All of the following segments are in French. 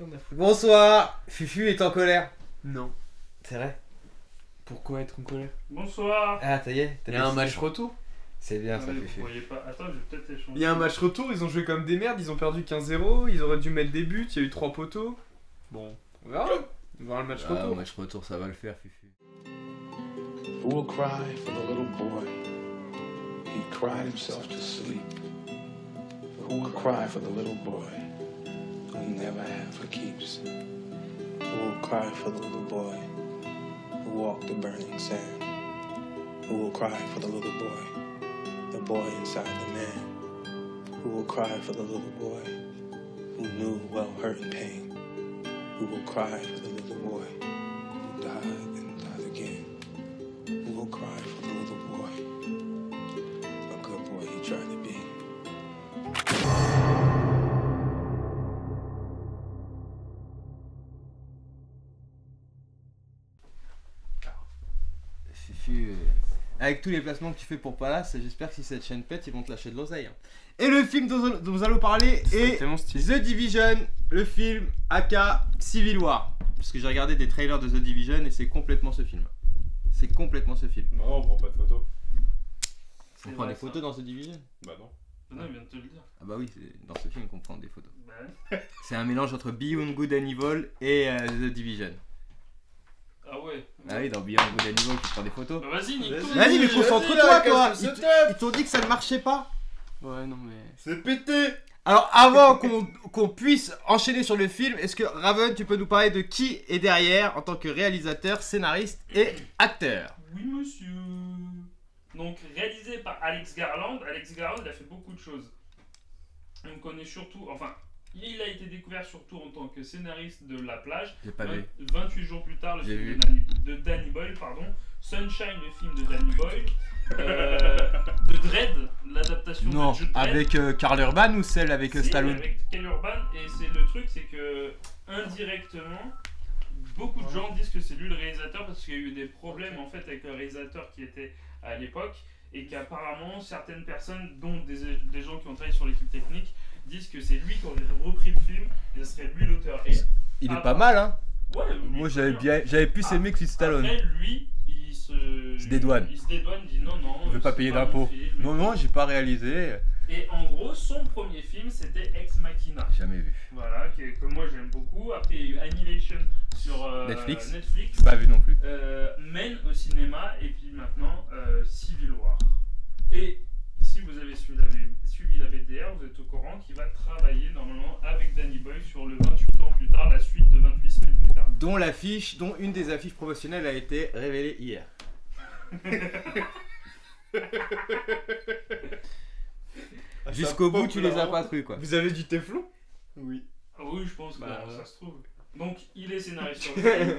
qu'on a foutu. Bonsoir. Fufu est en colère. Non. C'est vrai. Pourquoi être en colère? Bonsoir. Ah, ça y est. Il y a un match retour. C'est bien ça, Vous Fufu. voyez pas. Attends, je vais peut-être échanger. Il y a un match retour, ils ont joué comme des merdes, ils ont perdu 15-0, ils auraient dû mettre des buts, il y a eu 3 poteaux. Bon, on verra. On verra le match Ah, retour. match retour, ça va le faire, Fufu. Who will cry for the little boy? He cried himself to sleep. Who will cry for the little boy who he never had for keeps? Who will cry for the little boy who walked the burning sand? Who will cry for the little boy inside the man? Who will cry for the little boy who knew well hurt and pain? Who will cry for the little boy who died and died again? Who will cry for the little boy? A good boy he tried to be. Fufu, avec tous les placements que tu fais pour Palace, j'espère que si cette chaîne pète, ils vont te lâcher de l'oseille. Hein. Et le film dont nous allons parler est tellement stylé. The Division, le film aka Civil War. Parce que j'ai regardé des trailers de The Division et c'est complètement ce film. C'est complètement ce film. Non, on prend pas de photos. On prend des photos dans The Division? Bah non. Non, il vient de te le dire. Ah bah oui, c'est dans ce film qu'on prend des photos. Bah ouais. C'est un mélange entre Beyond Good and Evil et The Division. Ah ouais. Ah oui, dans Beyond Good and Evil, tu prends des photos. Bah vas-y, nique tout. Vas-y, mais concentre-toi, toi. Qu'est-ce que Ils t'ont dit que ça ne marchait pas. Ouais, non, mais. c'est pété. Alors, avant qu'on puisse enchaîner sur le film, est-ce que Raven, tu peux nous parler de qui est derrière en tant que réalisateur, scénariste et acteur? Oui, monsieur. Donc, réalisé par Alex Garland. Alex Garland, il a fait beaucoup de choses. On connaît surtout. Enfin, il a été découvert surtout en tant que scénariste de La Plage. J'ai pas vu. 28 jours plus tard, le J'ai film vu. de Danny Boyle, pardon. Sunshine, le film de Danny Boyle. De Dredd, l'adaptation Non, de Judge Dredd. avec Karl Urban ou celle avec Si, Stallone? avec Ken Urban, et c'est le truc, c'est que indirectement, beaucoup de gens disent que c'est lui le réalisateur parce qu'il y a eu des problèmes en fait avec le réalisateur qui était à l'époque et qu'apparemment certaines personnes, dont des gens qui ont travaillé sur l'équipe technique, disent que c'est lui qui aurait repris le film et ce serait lui l'auteur. Et Il est Ah, pas mal, hein. ouais, Moi, lui, très j'avais plus Ah, aimé que Stallone. Après, lui, il se dédouane. Il se dédouane, il dit non, non. Il veut pas c'est payer mon d'impôts. film. Non, non, j'ai pas réalisé. Et en gros, son premier film, c'était Ex Machina. Jamais vu. Voilà, que moi j'aime beaucoup. Après, il y a eu Annihilation sur Netflix. Netflix. Pas vu non plus. Men au cinéma, et puis maintenant Civil War. Et si vous avez suivi la BDR, vous êtes au courant qu'il va travailler normalement avec Danny Boyle sur le 28 ans plus tard, la suite de 28 semaines plus tard. Dont une des affiches promotionnelles a été révélée hier. Jusqu'au bout, tu les as pas cru, quoi. Vous avez du téflon? Oui. Ah oui, je pense que Bah, ça se trouve. Donc, il est scénariste sur le film.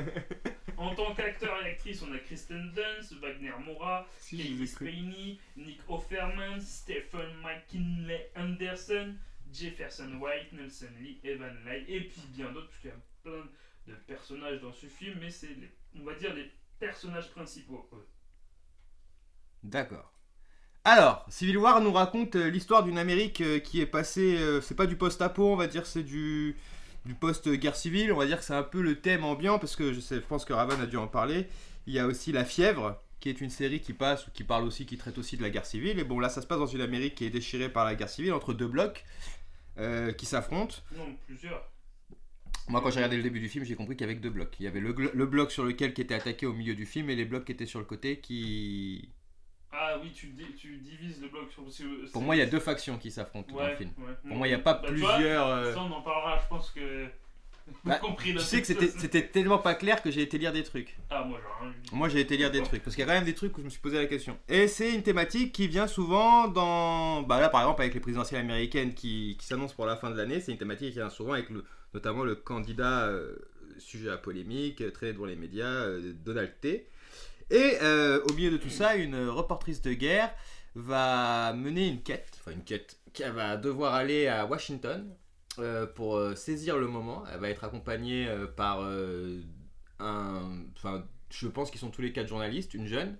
En tant qu'acteur et actrice, on a Kristen Dunst, Wagner Moura, Si, je les ai Casey cru. Spacey, Nick Offerman, Stephen McKinley Anderson, Jefferson White, Nelson Lee, Evan Lai, et puis bien d'autres, parce qu'il y a plein de personnages dans ce film, mais c'est, on va dire, les personnages principaux. D'accord. Alors, Civil War nous raconte l'histoire d'une Amérique qui est passée. C'est pas du post-apo, on va dire, c'est du post-guerre civile. On va dire que c'est un peu le thème ambiant, parce que je pense que Raven a dû en parler. Il y a aussi La Fièvre, qui est une série qui passe, ou qui parle aussi, qui traite aussi de la guerre civile. Et bon, là, ça se passe dans une Amérique qui est déchirée par la guerre civile, entre deux blocs qui s'affrontent. Non, plusieurs. Moi, quand j'ai regardé le début du film, j'ai compris qu'il y avait que deux blocs. Il y avait le bloc sur lequel qui était attaqué au milieu du film, et les blocs qui étaient sur le côté qui... Ah oui, tu divises le bloc sur... Pour moi, il y a deux factions qui s'affrontent dans le Ouais, film. ouais. Pour moi, il n'y a pas Bah, tu vois, plusieurs... Ça, on en parlera, je pense que... Bah, compris Tu le sais que texte. c'était tellement pas clair que j'ai été lire des trucs. Ah, moi, j'ai rien vu. Moi, j'ai été lire des trucs. Parce qu'il y a quand même des trucs où je me suis posé la question. Et c'est une thématique qui vient souvent dans... Bah là, par exemple, avec les présidentielles américaines qui s'annoncent pour la fin de l'année, c'est une thématique qui vient souvent avec notamment le candidat sujet à polémique, traîné devant les médias, Donald T. Et au milieu de tout ça, une reportrice de guerre va mener une quête, qu'elle va devoir aller à Washington pour saisir le moment. Elle va être accompagnée par je pense qu'ils sont tous les quatre journalistes, une jeune,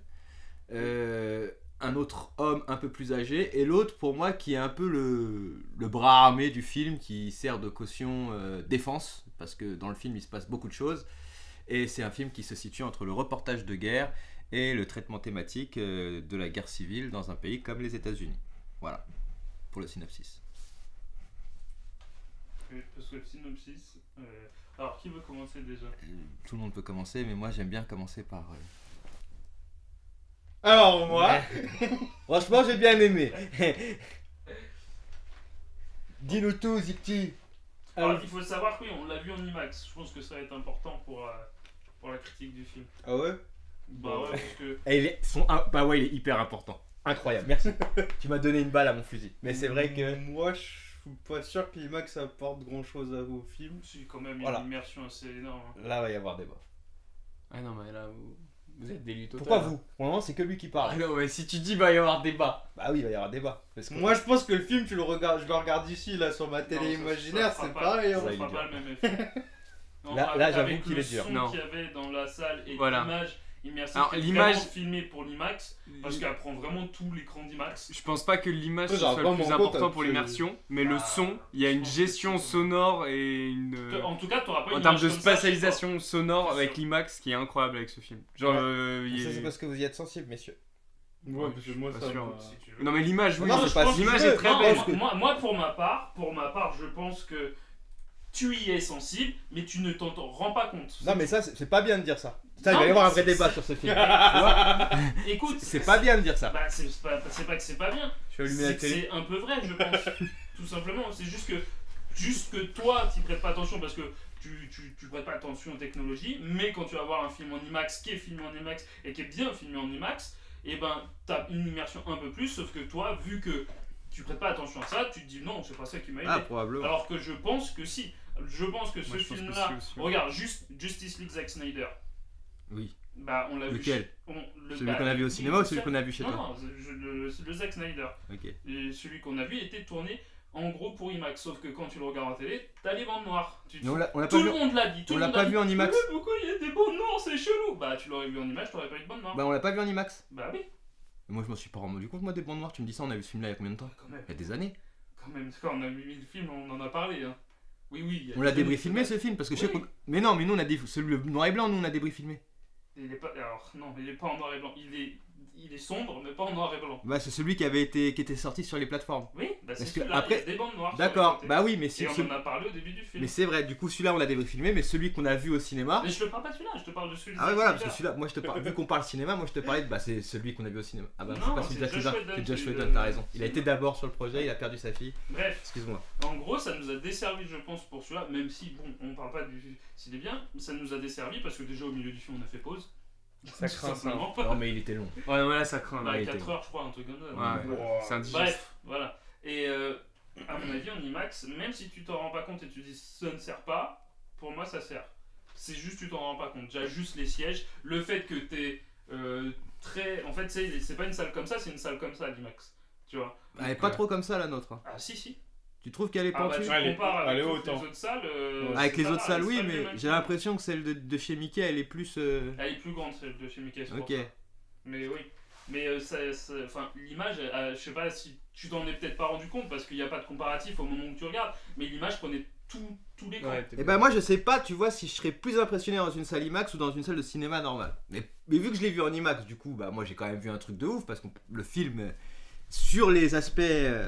un autre homme un peu plus âgé, et l'autre pour moi qui est un peu le bras armé du film, qui sert de caution défense parce que dans le film il se passe beaucoup de choses et c'est un film qui se situe entre le reportage de guerre et le traitement thématique de la guerre civile dans un pays comme les États-Unis. Voilà pour le synopsis. Oui, parce que le synopsis. Alors, qui veut commencer déjà? Tout le monde peut commencer, mais moi j'aime bien commencer par. Alors, moi, Franchement, j'ai bien aimé. Dis-nous tout, Zikti. Alors, il faut savoir que oui, on l'a vu en IMAX. Je pense que ça va être important pour la critique du film. ah ouais. Bah ouais, parce que. Et bah ouais, il est hyper important. Incroyable, merci. Tu m'as donné une balle à mon fusil. Mais c'est vrai que. Moi, je suis pas sûr que l'IMAX apporte grand chose à vos films. C'est quand même Voilà. une immersion assez énorme. Hein. Là, va y avoir débat. Ah non, mais là, vous êtes délit total. Pourquoi vous? Pour le moment, c'est que lui qui Ah parle. non, mais si tu dis, va y avoir débat. Bah oui, il va y avoir débat. Parce que- Moi, je pense que le film, tu le regardes, je le regarde ici, là, sur ma télé Non, ça imaginaire, fera c'est pas- pareil. Ça hein. Ça, il fera est pas le même effet. Non, Là, avec j'avoue qu'il le est dur. son Non. qu'il y avait dans la salle et Voilà. l'image immersive Alors, qui est l'image- vraiment filmée pour l'IMAX, parce qu'elle prend vraiment tout l'écran d'IMAX. Je pense pas que l'image Après, soit j'aurais le pas plus mon compte important pour avec l'immersion, mais le Bah, son, il y a je une pense que gestion c'est- sonore et une. En tout cas, t'auras pas une En termes de image comme ça, spatialisation sonore C'est avec sûr. l'IMAX qui est incroyable avec ce film. Genre, Ouais. il Ça, est- c'est parce que vous y êt sensible, messieurs. Ouais, parce que moi, pas ça sûr. m'a- si tu veux. Non, mais l'image, oui, Non, c'est je pas pense l'image que- est très Non, belle. moi, pour ma part, je pense que tu y es sensible, mais tu ne t'en rends pas compte. Non, mais ça, c'est pas bien de dire ça. Ça, il Non, va y avoir un mais vrai c'est- débat sur ce film. Tu vois Écoute, C'est pas bien de dire ça. Bah, c'est pas que c'est pas bien. Je vais allumer la C'est que télé. c'est un peu vrai, je pense. Tout simplement. C'est juste que toi, tu prêtes pas attention parce que tu prêtes pas attention aux technologies. Mais quand tu vas voir un film en IMAX qui est filmé en IMAX et qui est bien filmé en IMAX, et ben t'as une immersion un peu plus. Sauf que toi, vu que tu prêtes pas attention à ça, tu te dis non, c'est pas ça qui m'a aidé. Ah, probablement. Alors que je pense que si. Je pense que ce Moi, je pense que film-là. si aussi. Regarde, juste Justice League Zack Snyder. Oui. Bah, on l'a vu. Lequel Celui bah, qu'on a vu au cinéma ou celui qu'on a vu chez non, toi non, le Zack Snyder. Ok. Et celui qu'on a vu était tourné en gros pour IMAX, sauf que quand tu le regardes en télé, t'as les bandes noires. Mais on l'a pas Tout vu. le monde l'a dit. Tout on le l'a monde pas a vu dit, en IMAX. Mais pourquoi il y a des bandes noires, c'est chelou. Bah tu l'aurais vu en image, t'aurais pas eu de bandes noires. Bah, on l'a pas vu en IMAX. Bah oui, Moi, je m'en suis pas rendu compte, moi, des bandes noires. Tu me dis ça, on a vu ce film-là il y a combien de temps quand même. Il y a des années. Quand on a vu le film, on en a parlé. Hein. Oui, il y a On l'a des débris années, filmé c'est ce film parce que je sais Oui. qu'on. Mais non, mais nous, on a des. Celui le noir et blanc, nous, on a débris filmé. Il est pas. Alors non, il est pas en noir et blanc. Il est sombre, mais pas en noir et blanc. Bah, c'est celui qui était sorti sur les plateformes. Oui, bah c'est Parce que celui-là. après- Il y a des bandes noires. sur D'accord, les côtés. bah oui, mais Et c'est. on en a parlé au début du film. Mais c'est vrai, du coup, celui-là, on l'a débris filmé, mais celui qu'on a vu au cinéma. Mais je te parle pas de celui-là, je te parle de celui de Ah ouais, Zack voilà, parce que Snyder. celui-là, moi je te parle, vu qu'on parle cinéma, moi je te parlais de, bah c'est celui qu'on a vu au cinéma. Ah bah Non, c'est pas c'est celui de Josh Josh Whedon, Whedon, c'est Josh celui Whedon, de- t'as raison. Il a celui été de- d'abord sur le projet, il a perdu sa fille. Bref, Excuse-moi. en gros, ça nous a desservi, je pense, pour celui-là, même si, bon, on parle pas du s'il est bien, ça nous a desservi parce que déjà au milieu du film, on a fait pause. Ça Tout craint ça. simplement. Non mais il était long. Ouais, non, mais là, ça craint. Bah, là. il 4 était- heures, je crois, un truc comme ça. Ouais, Donc, c'est indigeste. bref, voilà. Et à mon avis, en IMAX, même si tu t'en rends pas compte et tu dis ça ne sert pas, pour moi ça sert. C'est juste tu t'en rends pas compte. Déjà juste les sièges, le fait que t'es très. En fait, c'est pas une salle comme ça, c'est une salle comme ça, l'IMAX. Tu vois. Elle est Donc, pas trop comme ça la nôtre. Hein. Ah si. Tu trouves qu'elle est Ah bah pentue tu Elle est- compares elle est avec haute, toutes les hein. autres salles. Avec c'est les pas autres salles, c'est oui, pas le mais même j'ai film. l'impression que celle de chez Mickey, elle est plus. Elle est plus grande celle de chez Mickey. c'est pour Ok. ça. Mais oui. Mais enfin, l'image, je sais pas si tu t'en es peut-être pas rendu compte parce qu'il n'y a pas de comparatif au moment où tu regardes, mais l'image prenait tout l'écran. Ouais, t'es Et ben moi je sais pas, tu vois, si je serais plus impressionné dans une salle IMAX ou dans une salle de cinéma normale. Mais vu que je l'ai vu en IMAX, du coup, bah moi j'ai quand même vu un truc de ouf parce que le film, sur les aspects.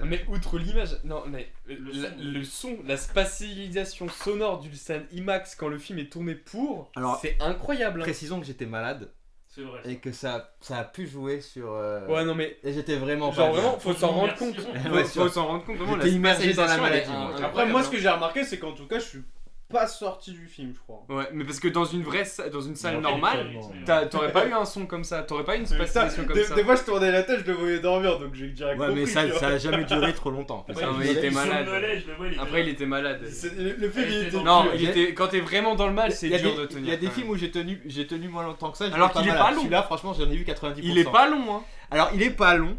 Mais outre l'image, non, mais Le son. la spatialisation sonore d'une scène IMAX quand le film est tourné pour, Alors, c'est incroyable. Hein. Précisons que j'étais malade C'est vrai. et que ça a pu jouer sur. Ouais, non, mais Et j'étais vraiment genre pas bien. vraiment, faut s'en rendre compte. Immersion. Ouais, Faut s'en rendre compte, vraiment, J'étais immergé dans la spatialisation, elle est maladie, moi. Après, moi, ce incroyable, que j'ai remarqué, c'est qu'en tout cas, je suis pas sorti du film, je crois. hein. Ouais, mais parce que dans une vraie dans une salle Ok, normale, nickel. t'aurais pas eu un son comme ça, t'aurais pas eu une Mais ça, spatialisation comme ça. des fois, je tournais la tête, je le voyais dormir, donc j'ai direct Ouais, compris. mais ça tu vois. a jamais duré trop longtemps. Ouais, Non, mais il était malade. somnolait, je le vois, il était Après, il là. était malade. Le film, il Il était était Non, J'ai- il était quand t'es vraiment dans le mal, c'est Il y a dur des- de tenir. Il y a des quand films même. où j'ai tenu moins longtemps que ça. Alors qu'il est pas long. Celui-là, franchement, j'en ai vu 90%. Il est pas long, hein. Alors, il est pas long.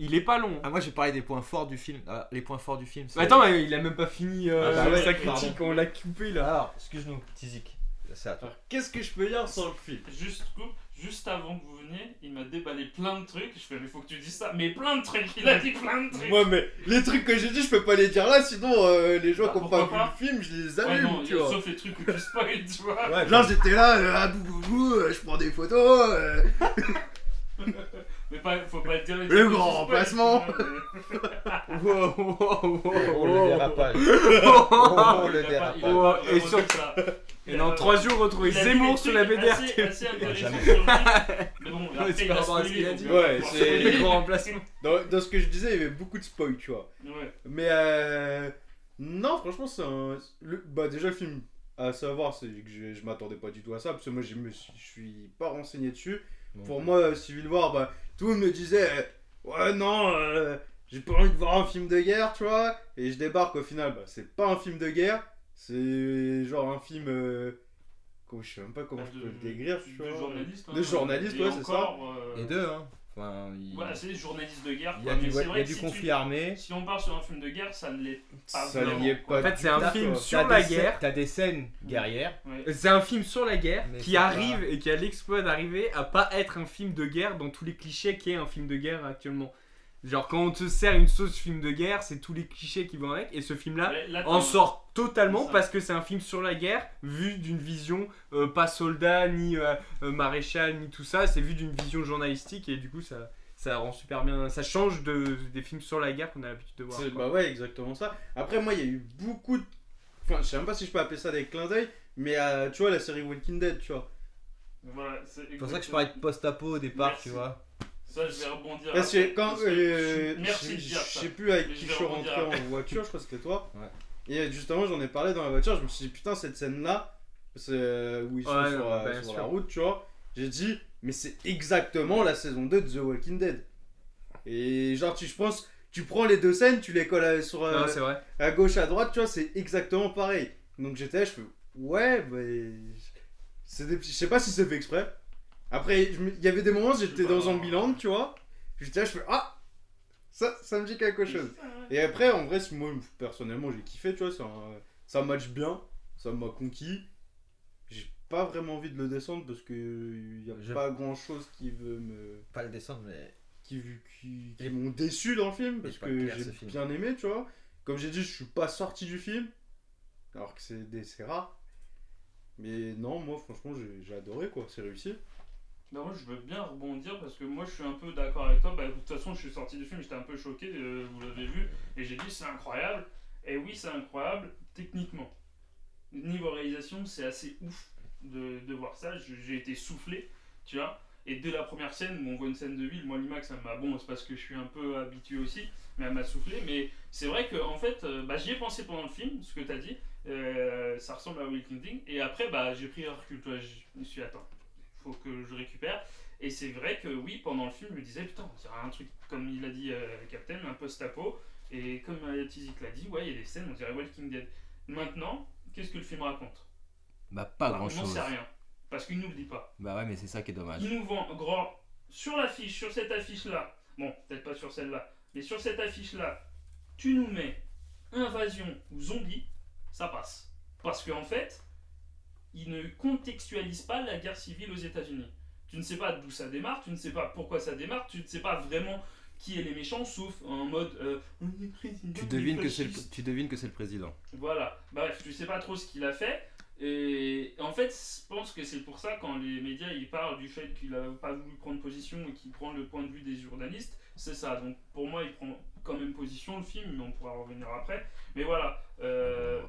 Il est pas long. Ah, moi, j'ai parlé des points forts du film. Ah, les points forts du film. c'est- Attends, mais il a même pas fini Ah bah ouais, sa pardon. critique, on l'a coupé là. Alors, excuse-nous, petit Zik. C'est à toi. Alors, qu'est-ce que je peux dire sur le film? Juste avant que vous veniez, il m'a déballé plein de trucs. Je fais, mais faut que tu dises ça. Mais plein de trucs, il a dit plein de trucs. Ouais, mais les trucs que j'ai dit, je peux pas les dire là, sinon les gens Bah, qui ont pas pourquoi vu le film, je les Ouais, allume, non, tu vois. sauf les trucs où tu spoil, tu vois. Ouais, Genre, j'étais là, ah boubou, je prends des photos. Mais faut pas le dire. les Le trucs où grand tu spoil, remplacement. tu vois, mais- Oh, le dérapage. Oh, le Il a dérapage. pas Oh, vraiment et dit sur- ça. Et dans 3 jours, retrouver Il a dit Zemmour des sur la trucs BDR. assez intéressants Jamais. sur le film. Mais bon, Ouais, après, c'est il par a rapport à ce spoilé, qu'il a donc, dit. Ouais, faut c'est- Les grands remplacements. Dans ce que je disais, il y avait beaucoup de spoil, tu vois. Ouais. Mais non, franchement, c'est un. Bah, déjà, le film, à savoir, c'est que je m'attendais pas du tout à ça, parce que moi, je suis pas renseigné dessus. Pour moi, Civil War, bah, tout le monde me disait, ouais, non, j'ai pas envie de voir un film de guerre, tu vois. Et je débarque au final, bah, c'est pas un film de guerre, c'est genre un film. Je sais même pas comment je peux le décrire, tu vois. De journaliste. De journaliste, Et ouais, c'est ça. encore, Les deux, hein. Enfin, Voilà, c'est des journalistes de guerre. il y quoi. a du, Mais c'est ouais, il y vrai a que du si conflit armé. Si on part sur un film de guerre, ça ne l'est pas Ça vraiment. n'y est pas. En fait, c'est un du tout, film quoi. sur la T'as guerre. T'as des scènes guerrières. Ouais. C'est un film sur la guerre Mais qui c'est arrive pas- et qui a l'exploit d'arriver à pas être un film de guerre dans tous les clichés qu'est un film de guerre actuellement. Genre quand on te sert une sauce film de guerre, c'est tous les clichés qui vont avec et ce film-là Là, en t'as- sort totalement C'est ça. parce que c'est un film sur la guerre vu d'une vision pas soldat ni maréchal ni tout ça, c'est vu d'une vision journalistique et du coup ça rend super bien, ça change des films sur la guerre qu'on a l'habitude de voir. C'est- quoi. Bah ouais, exactement ça. Après, moi, il y a eu beaucoup de. Enfin, je sais même pas si je peux appeler ça des clins d'œil, mais tu vois, la série Walking Dead, tu vois. Voilà, C'est pour ça que je parlais de post-apo au départ, Merci. tu vois. Ça, je vais rebondir. Parce que après, quand. parce que merci de je dire ça. sais plus avec Mais qui je je vais suis rebondir rentré après. en voiture, je crois que c'était toi. Ouais. Et justement, j'en ai parlé dans la voiture, je me suis dit, putain, cette scène-là, c'est où ils sont Ouais, sur, non, bien sur sûr. la route, tu vois. J'ai dit, mais c'est exactement la saison 2 de The Walking Dead. Et genre, je pense, tu prends les deux scènes, tu les colles sur, Non, c'est vrai. à gauche, à droite, tu vois, c'est exactement pareil. Donc j'étais là, je fais, ouais, mais. Je sais pas si c'est fait exprès. Après, il y avait des moments où j'étais dans Zombieland, tu vois. J'étais là, je fais, ah, ça me dit quelque chose. Et après, en vrai, moi, personnellement, j'ai kiffé, tu vois, ça match bien, ça m'a conquis. J'ai pas vraiment envie de le descendre parce que y a Je- pas grand chose qui veut me. Pas le descendre, mais. qui m'ont déçu dans le film parce pas que clair, ce j'ai film. bien aimé, tu vois. Comme j'ai dit, je suis pas sorti du film, alors que c'est rare. Mais non, moi franchement, j'ai adoré quoi, c'est réussi. Bah moi je veux bien rebondir parce que moi je suis un peu d'accord avec toi. Bah, de toute façon je suis sorti du film, j'étais un peu choqué, vous l'avez vu, et j'ai dit c'est incroyable. Et oui c'est incroyable techniquement. Niveau réalisation c'est assez ouf de voir ça, j'ai été soufflé, tu vois. Et dès la première scène où on voit une scène de ville, moi l'IMAX ça m'a... Bon c'est parce que je suis un peu habitué aussi, mais elle m'a soufflé. Mais c'est vrai que en fait bah, j'y ai pensé pendant le film, ce que t'as dit, ça ressemble à Walking Dead. Et après bah, j'ai pris un recul, toi, je me suis dit attends. Faut que je récupère. Et c'est vrai que oui, pendant le film, je me disais putain, on dirait un truc comme il a dit Captain, un post-apo. Et comme Tizik l'a dit, ouais, il y a des scènes, on dirait Walking Dead. Maintenant, qu'est-ce que le film raconte? Bah, pas Bah, grand on n'en chose. sait rien. Parce qu'il nous le dit pas. Bah, ouais, mais c'est ça qui est dommage. Il nous vend grand sur l'affiche, sur cette affiche-là. Bon, peut-être pas sur celle-là, mais sur cette affiche-là, tu nous mets invasion ou zombie, ça passe. Parce qu'en fait, il ne contextualise pas la guerre civile aux États-Unis. Tu ne sais pas d'où ça démarre, tu ne sais pas pourquoi ça démarre, tu ne sais pas vraiment qui est les méchants, sauf en mode on est président, Tu on est devines que c'est fasciste. tu devines que c'est le président. Voilà, bref, tu sais pas trop ce qu'il a fait. Et en fait, je pense que c'est pour ça quand les médias ils parlent du fait qu'il a pas voulu prendre position et qu'il prend le point de vue des journalistes, c'est ça. Donc pour moi, il prend quand même position le film, mais on pourra revenir après. Mais voilà,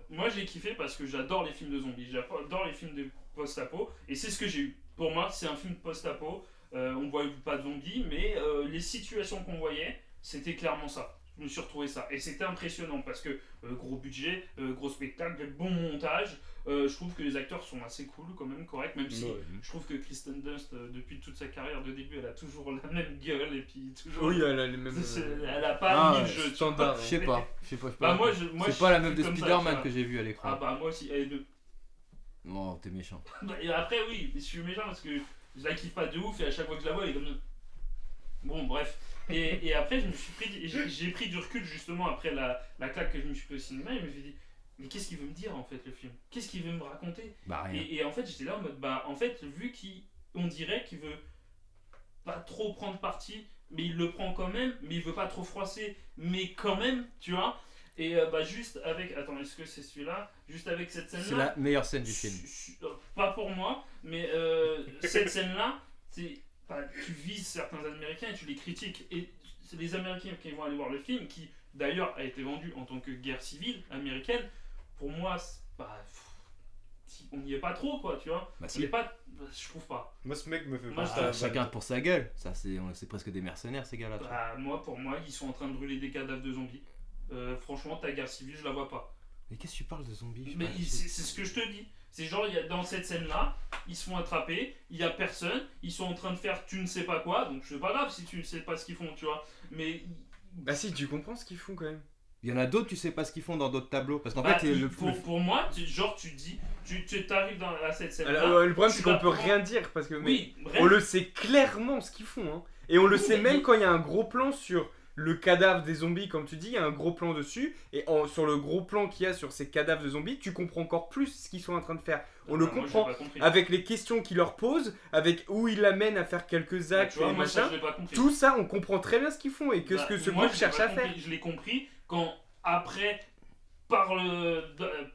moi j'ai kiffé parce que j'adore les films de zombies, j'adore les films de post-apo, et c'est ce que j'ai eu. Pour moi, c'est un film post-apo. On voyait pas de zombies, mais les situations qu'on voyait, c'était clairement ça. Je me suis retrouvé ça. Et c'était impressionnant parce que gros budget, gros spectacle, bon montage. Je trouve que les acteurs sont assez cool, quand même, corrects, même si je trouve que Kristen Dunst, depuis toute sa carrière de début, elle a toujours la même gueule et puis toujours. Oui, elle a les mêmes. Elle a pas mis le jeu. tu standard. vois. Je sais pas. Bah, moi, C'est je pas la suis meuf de comme ça, Spider-Man tu vois. que j'ai vue à l'écran. Ah bah moi aussi. Non, t'es méchant. Et après, oui, je suis méchant parce que je la kiffe pas de ouf et à chaque fois que je la vois, elle est comme ça. Bon, bref. Et après, j'ai pris du recul justement après la claque que je me suis pris au cinéma et je me suis dit, mais qu'est-ce qu'il veut me dire en fait le film? Qu'est-ce qu'il veut me raconter? Bah rien. Et en fait j'étais là en mode en fait vu qu'on dirait qu'il veut pas trop prendre parti, mais il le prend quand même, mais il veut pas trop froisser, mais quand même, tu vois. Et juste avec, attends, est-ce que c'est celui-là? Juste avec cette scène-là. C'est la meilleure scène du film. Pas pour moi, mais cette scène-là, c'est, tu vises certains Américains et tu les critiques. Et c'est les Américains qui vont aller voir le film, qui d'ailleurs a été vendu en tant que guerre civile américaine. Pour moi, on n'y est pas trop, quoi, tu vois. Bah, On n'est pas, je trouve pas. Moi, ce mec me fait Moi, penser à Chacun pour sa gueule. Ça, c'est presque des mercenaires, ces gars-là. Pour moi, ils sont en train de brûler des cadavres de zombies. Franchement, ta guerre civile, je la vois pas. Mais qu'est-ce que tu parles de zombies? Mais c'est ce que je te dis. C'est genre, dans cette scène-là, ils se font attraper, il y a personne, ils sont en train de faire tu ne sais pas quoi, donc c'est pas grave si tu ne sais pas ce qu'ils font, tu vois. Mais. Bah si, tu comprends ce qu'ils font quand même. Il y en a d'autres, tu sais pas ce qu'ils font dans d'autres tableaux. Parce qu'en Bah, fait, pour moi, tu dis, tu arrives à cette scène-là. Alors, le problème, tu c'est qu'on vas peut prendre- rien dire parce que Oui, bref. on le sait clairement ce qu'ils font. Hein. Et on le Oui, sait mais- même quand il y a un gros plan sur le cadavre des zombies, comme tu dis, il y a un gros plan dessus. Et sur le gros plan qu'il y a sur ces cadavres de zombies, tu comprends encore plus ce qu'ils sont en train de faire. On le Moi, je l'ai comprend pas compris. avec les questions qu'il leur pose, avec où il l'amène à faire quelques actes Tu vois, et moi, ça, machin. je l'ai pas compris. Tout ça, on comprend très bien ce qu'ils font et que ce que ce Moi, groupe je l'ai cherche pas à faire. compris. Je l'ai compris quand, après,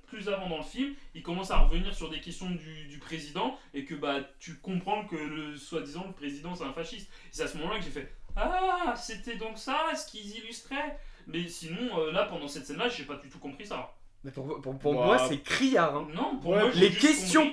plus avant dans le film, il commence à revenir sur des questions du président et que tu comprends que soi-disant le président c'est un fasciste. Et c'est à ce moment-là que j'ai fait ah, c'était donc ça ce qu'ils illustraient. Mais sinon, là pendant cette scène-là, j'ai pas du tout compris ça. Mais pour Bah, moi, c'est criard. Hein. Non, pour Ouais, moi, j'ai Les juste questions compris-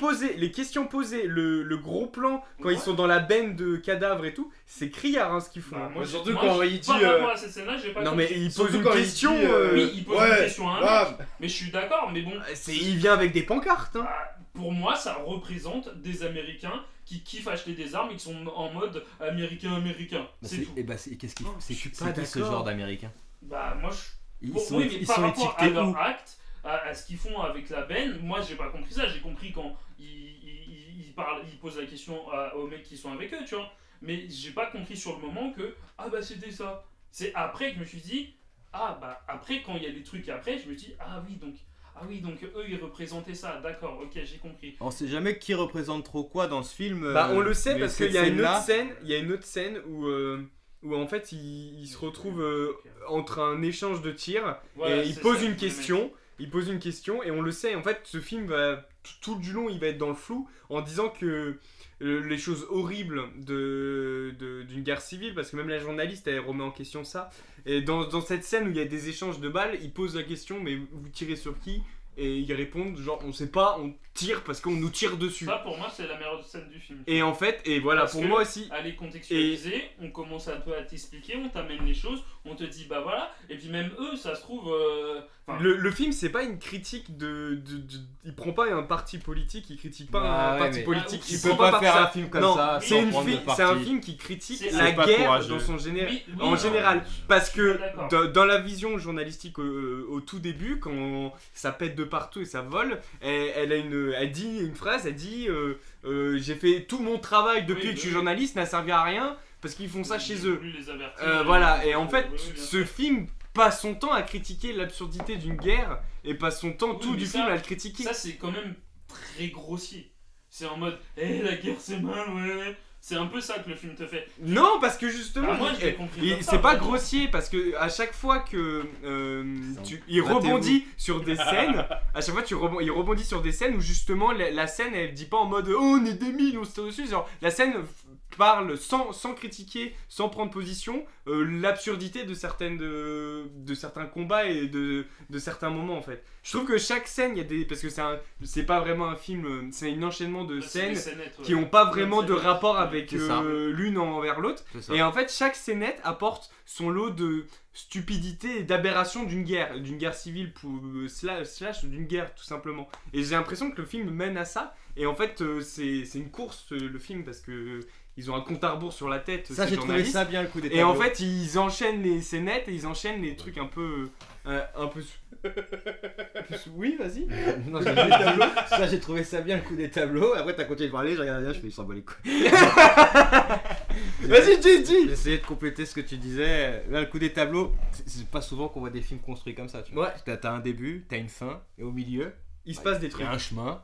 posées, le gros plan quand Ouais. ils sont dans la benne de cadavres et tout, c'est criard ce qu'ils font. Bah, hein. moi, surtout moi, quand j'ai- il dit, par rapport à cette scène-là, j'ai pas Non compris. mais il pose Surtout une quand il question. dit, Oui, il pose une question à un bam. mec, mais je suis d'accord, mais bon, Il vient avec des pancartes. Hein. pour moi, ça représente des Américains qui kiffent acheter des armes et qui sont en mode américain. C'est tout. Et bah, qu'est-ce qu'ils Non, font? je C'est suis qui pas ce d'accord. genre d'américains? Bah, moi, Ils Bon, sont, oui, mais ils par sont rapport à étiquetés où? leur acte, à ce qu'ils font avec la benne, moi j'ai pas compris ça. J'ai compris quand ils posent la question aux mecs qui sont avec eux, tu vois. Mais j'ai pas compris sur le moment que c'était ça. C'est après que je me suis dit après quand il y a des trucs après, je me dis donc eux ils représentaient ça. D'accord, ok, j'ai compris. On sait jamais qui représente trop quoi dans ce film. Bah on le sait mais parce cette qu'il y a une autre scène-là- scène, où en fait il se retrouve entre un échange de tirs Voilà, et il c'est pose ça une que je voulais question. Il pose une question et on le sait. En fait, ce film va tout du long, il va être dans le flou en disant que les choses horribles d'une guerre civile, parce que même la journaliste elle remet en question ça. Et dans cette scène où il y a des échanges de balles, il pose la question mais vous tirez sur qui? Et ils répondent genre on sait pas, on tire parce qu'on nous tire dessus. Ça pour moi c'est la meilleure scène du film. Et en fait, et voilà Parce pour que- moi aussi. Aller contextualiser, on commence un peu à t'expliquer, on t'amène les choses, on te dit voilà, et puis même eux, ça se trouve. Le film, c'est pas une critique il prend pas un parti politique, il critique pas Bah un ouais, parti mais politique. tu il Tu prend peux pas parti faire ça. un film comme Non, ça c'est sans prendre de c'est un parti. film qui critique C'est la pas guerre courageux. dans son en non, général. Parce je que suis d'accord. dans la vision journalistique au tout début, quand ça pète de partout et ça vole, elle dit une phrase, elle dit j'ai fait tout mon travail depuis Oui, que je suis oui. journaliste, n'a servi à rien parce qu'ils font ça chez J'ai eux. voulu les avertir, Voilà, et en fait, oui, bien ce sûr. film passe son temps à critiquer l'absurdité d'une guerre et passe son temps Oui, tout mais du ça- film à le critiquer. Ça, c'est quand même très grossier. C'est en mode, la guerre c'est mal, ouais. C'est un peu ça que le film te fait. Non, parce que justement, Moi, je l'ai compris. comme ça, c'est pas vraiment. grossier parce que à chaque fois que il Battez-vous. rebondit sur des scènes, à chaque fois il rebondit sur des scènes où justement la scène elle dit pas en mode oh on est des mille, on se tire dessus, genre la scène parle sans critiquer, sans prendre position, l'absurdité de certains combats et de certains moments en fait. Je trouve que chaque scène, il y a des parce que c'est pas vraiment un film, c'est un enchaînement de C'est scènes des scénettes, ouais. qui ont pas vraiment de scénettes. rapport avec C'est ça. l'une envers l'autre. C'est ça. Et en fait, chaque scénette apporte son lot de stupidité et d'aberration d'une guerre civile slash d'une guerre tout simplement. Et j'ai l'impression que le film mène à ça. Et en fait, c'est une course le film parce que ils ont un compte à rebours sur la tête. Ça, ces j'ai trouvé journalistes. ça bien le coup des Et en tableaux. fait, ils enchaînent les scénettes et ils enchaînent les trucs un peu oui, vas-y. Non, j'ai vu les tableaux. Ça, j'ai trouvé ça bien le coup des tableaux. Après, t'as continué de parler, j'ai regardé là, je fais il s'en bat les couilles. Vas-y, dis. J'essayais de compléter ce que tu disais. Là, le coup des tableaux, c'est pas souvent qu'on voit des films construits comme ça. Tu vois. Ouais. T'as un début, t'as une fin, et au milieu, Il se passe des il y trucs. a un chemin.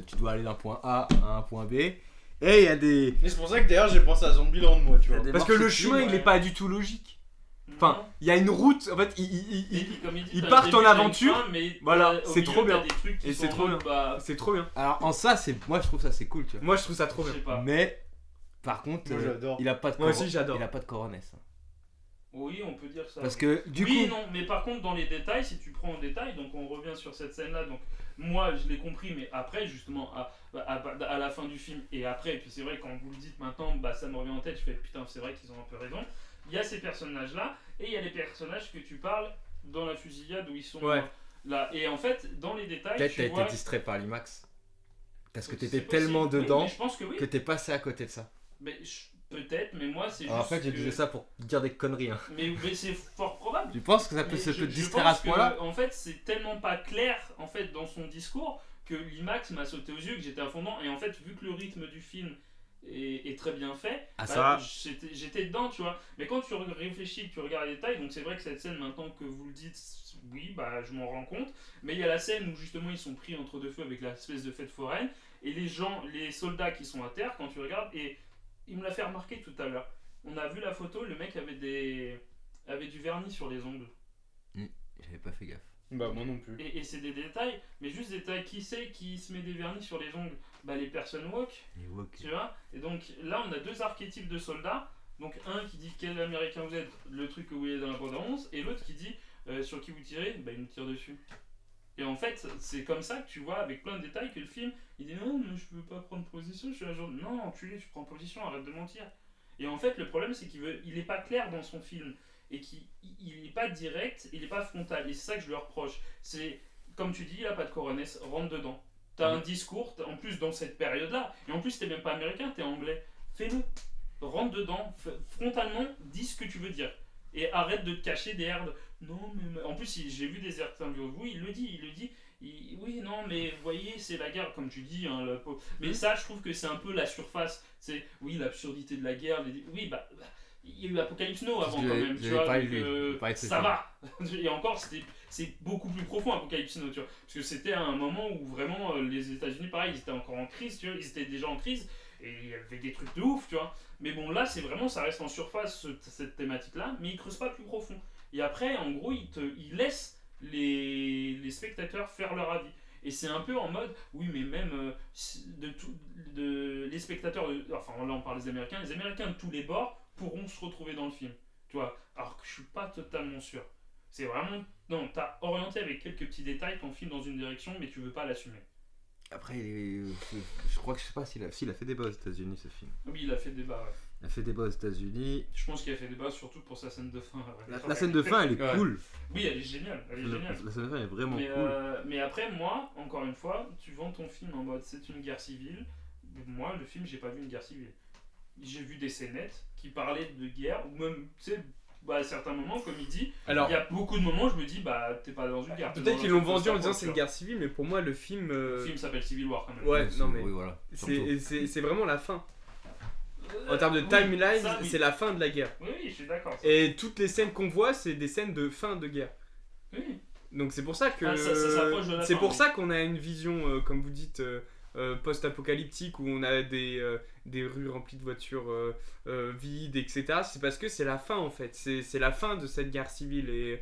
Tu dois aller d'un point A à un point B. Et il y a des. Et c'est pour ça que d'ailleurs j'ai pensé à Zombieland, moi, tu Il y a vois. des Parce que le morceaux de chemin, film, il est pas du tout logique. Enfin, Non. il y a une route. En fait, Et puis, comme il dit, ils t'as un partent début, en t'as une aventure. fin, mais Voilà, au c'est milieu, trop t'as bien. des trucs qui Et sont c'est trop en mode, bah, c'est trop bien. Alors, en ça, moi, je trouve ça c'est cool, tu vois. Moi, je trouve ça trop je bien. sais pas. Mais, par contre, Moi j'adore. il a pas de Moi aussi, j'adore. Il a pas de coronesse. Oui, on peut dire ça. Parce oui. que, du oui, coup. non, mais par contre, dans les détails, si tu prends en détail, donc on revient sur cette scène-là, donc moi je l'ai compris, mais après, justement, à la fin du film, et après, et puis c'est vrai, quand vous le dites maintenant, bah, ça me revient en tête, je fais putain, c'est vrai qu'ils ont un peu raison. Il y a ces personnages-là, et il y a les personnages que tu parles dans la fusillade où ils sont Ouais. là. Et en fait, dans les détails, Peut-être tu t'as vois. été distrait par l'IMAX. Parce que C'est t'étais possible, tellement oui, dedans mais je pense que oui. que t'es passé à côté de ça. Mais peut-être, mais moi c'est juste. Alors, en fait, je que- disais ça pour dire des conneries. Hein. Mais c'est fort probable. Tu penses que ça peut Mais se je distraire pense à ce point-là que, en fait, c'est tellement pas clair en fait dans son discours que l'IMAX m'a sauté aux yeux, que j'étais à fond dedans. Et en fait, vu que le rythme du film est très bien fait, Ah, ça bah, va. j'étais dedans, tu vois. Mais quand tu réfléchis, que tu regardes les détails, donc c'est vrai que cette scène, maintenant que vous le dites, oui, bah je m'en rends compte. Mais il y a la scène où justement ils sont pris entre deux feux avec l'espèce de fête foraine, et les gens, les soldats qui sont à terre, quand tu regardes, et il me l'a fait remarquer tout à l'heure. On a vu la photo, le mec avait du vernis sur les ongles. J'avais pas fait gaffe. Bah, moi non plus. Et c'est des détails, mais juste des détails. Qui c'est qui se met des vernis sur les ongles? Bah les personnes woke, Et woke. tu vois. Et donc là on a deux archétypes de soldats. Donc un qui dit quel américain vous êtes, le truc que vous voyez dans la bande-annonce, et l'autre qui dit sur qui vous tirez, bah il nous tire dessus. Et en fait c'est comme ça que tu vois avec plein de détails que le film il dit non mais je veux pas prendre position, je suis un jour non enculé tu prends position, arrête de mentir. Et en fait le problème c'est il est pas clair dans son film et qu'il est pas direct, il est pas frontal, et c'est ça que je lui reproche. C'est comme tu dis, il a pas de coronesse, rentre dedans. T'as un discours, en plus dans cette période-là, et en plus t'es même pas américain, t'es anglais. Fais-le, rentre dedans, frontalement, dis ce que tu veux dire. Et arrête de te cacher derrière. Non, mais. En plus, j'ai vu des interviews de vous, il le dit. Oui, non, mais vous voyez, c'est la guerre, comme tu dis. Hein, mais ça, je trouve que c'est un peu la surface. C'est, oui, l'absurdité de la guerre. Oui, bah. Il y a eu Apocalypse Now avant quand même, tu vois, donc, ça va. Et encore, c'est beaucoup plus profond Apocalypse Now, tu vois, parce que c'était un moment où vraiment les États-Unis, pareil, ils étaient encore en crise, tu vois, ils étaient déjà en crise et il y avait des trucs de ouf, tu vois. Mais bon, là, c'est vraiment, ça reste en surface cette thématique-là, mais ils creusent pas plus profond. Et après, en gros, ils laissent les spectateurs faire leur avis. Et c'est un peu en mode, oui, mais même les spectateurs, enfin là on parle des Américains de tous les bords pourront se retrouver dans le film, tu vois, alors que je suis pas totalement sûr. C'est vraiment, non, t'as orienté avec quelques petits détails ton film dans une direction, mais tu veux pas l'assumer. Après, je crois que je sais pas s'il a fait débat aux États-Unis ce film. Oui, il a fait débat, ouais. Il a fait débat aux États-Unis. Je pense qu'il a fait débat surtout pour sa scène de fin. Ouais. La scène de fin, elle est Ouais. cool. Oui, elle est géniale, La scène de fin, elle est vraiment mais, cool. mais après, moi, encore une fois, tu vends ton film en mode c'est une guerre civile. Moi, le film, j'ai pas vu une guerre civile. J'ai vu des scénettes qui parlaient de guerre, ou même, tu sais, bah, à certains moments, comme il dit, Alors, il y a beaucoup de moments où je me dis, bah, t'es pas dans une guerre. t'es peut-être dans qu'ils un l'ont truc vendu en post-apo, disant c'est tu une vois. guerre civile, mais pour moi, le film. Le film s'appelle Civil War quand même. Ouais, non, mais. Oui, voilà. surtout. C'est vraiment la fin. En termes de timeline, ça, oui. c'est la fin de la guerre. Oui, je suis d'accord. Et toutes les scènes qu'on voit, c'est des scènes de fin de guerre. Oui. Donc c'est pour ça que. Ah, ça s'approche de la c'est fin, pour oui. ça qu'on a une vision, comme vous dites, post-apocalyptique, où on a des rues remplies de voitures vides, etc. C'est parce que c'est la fin en fait. C'est la fin de cette guerre civile et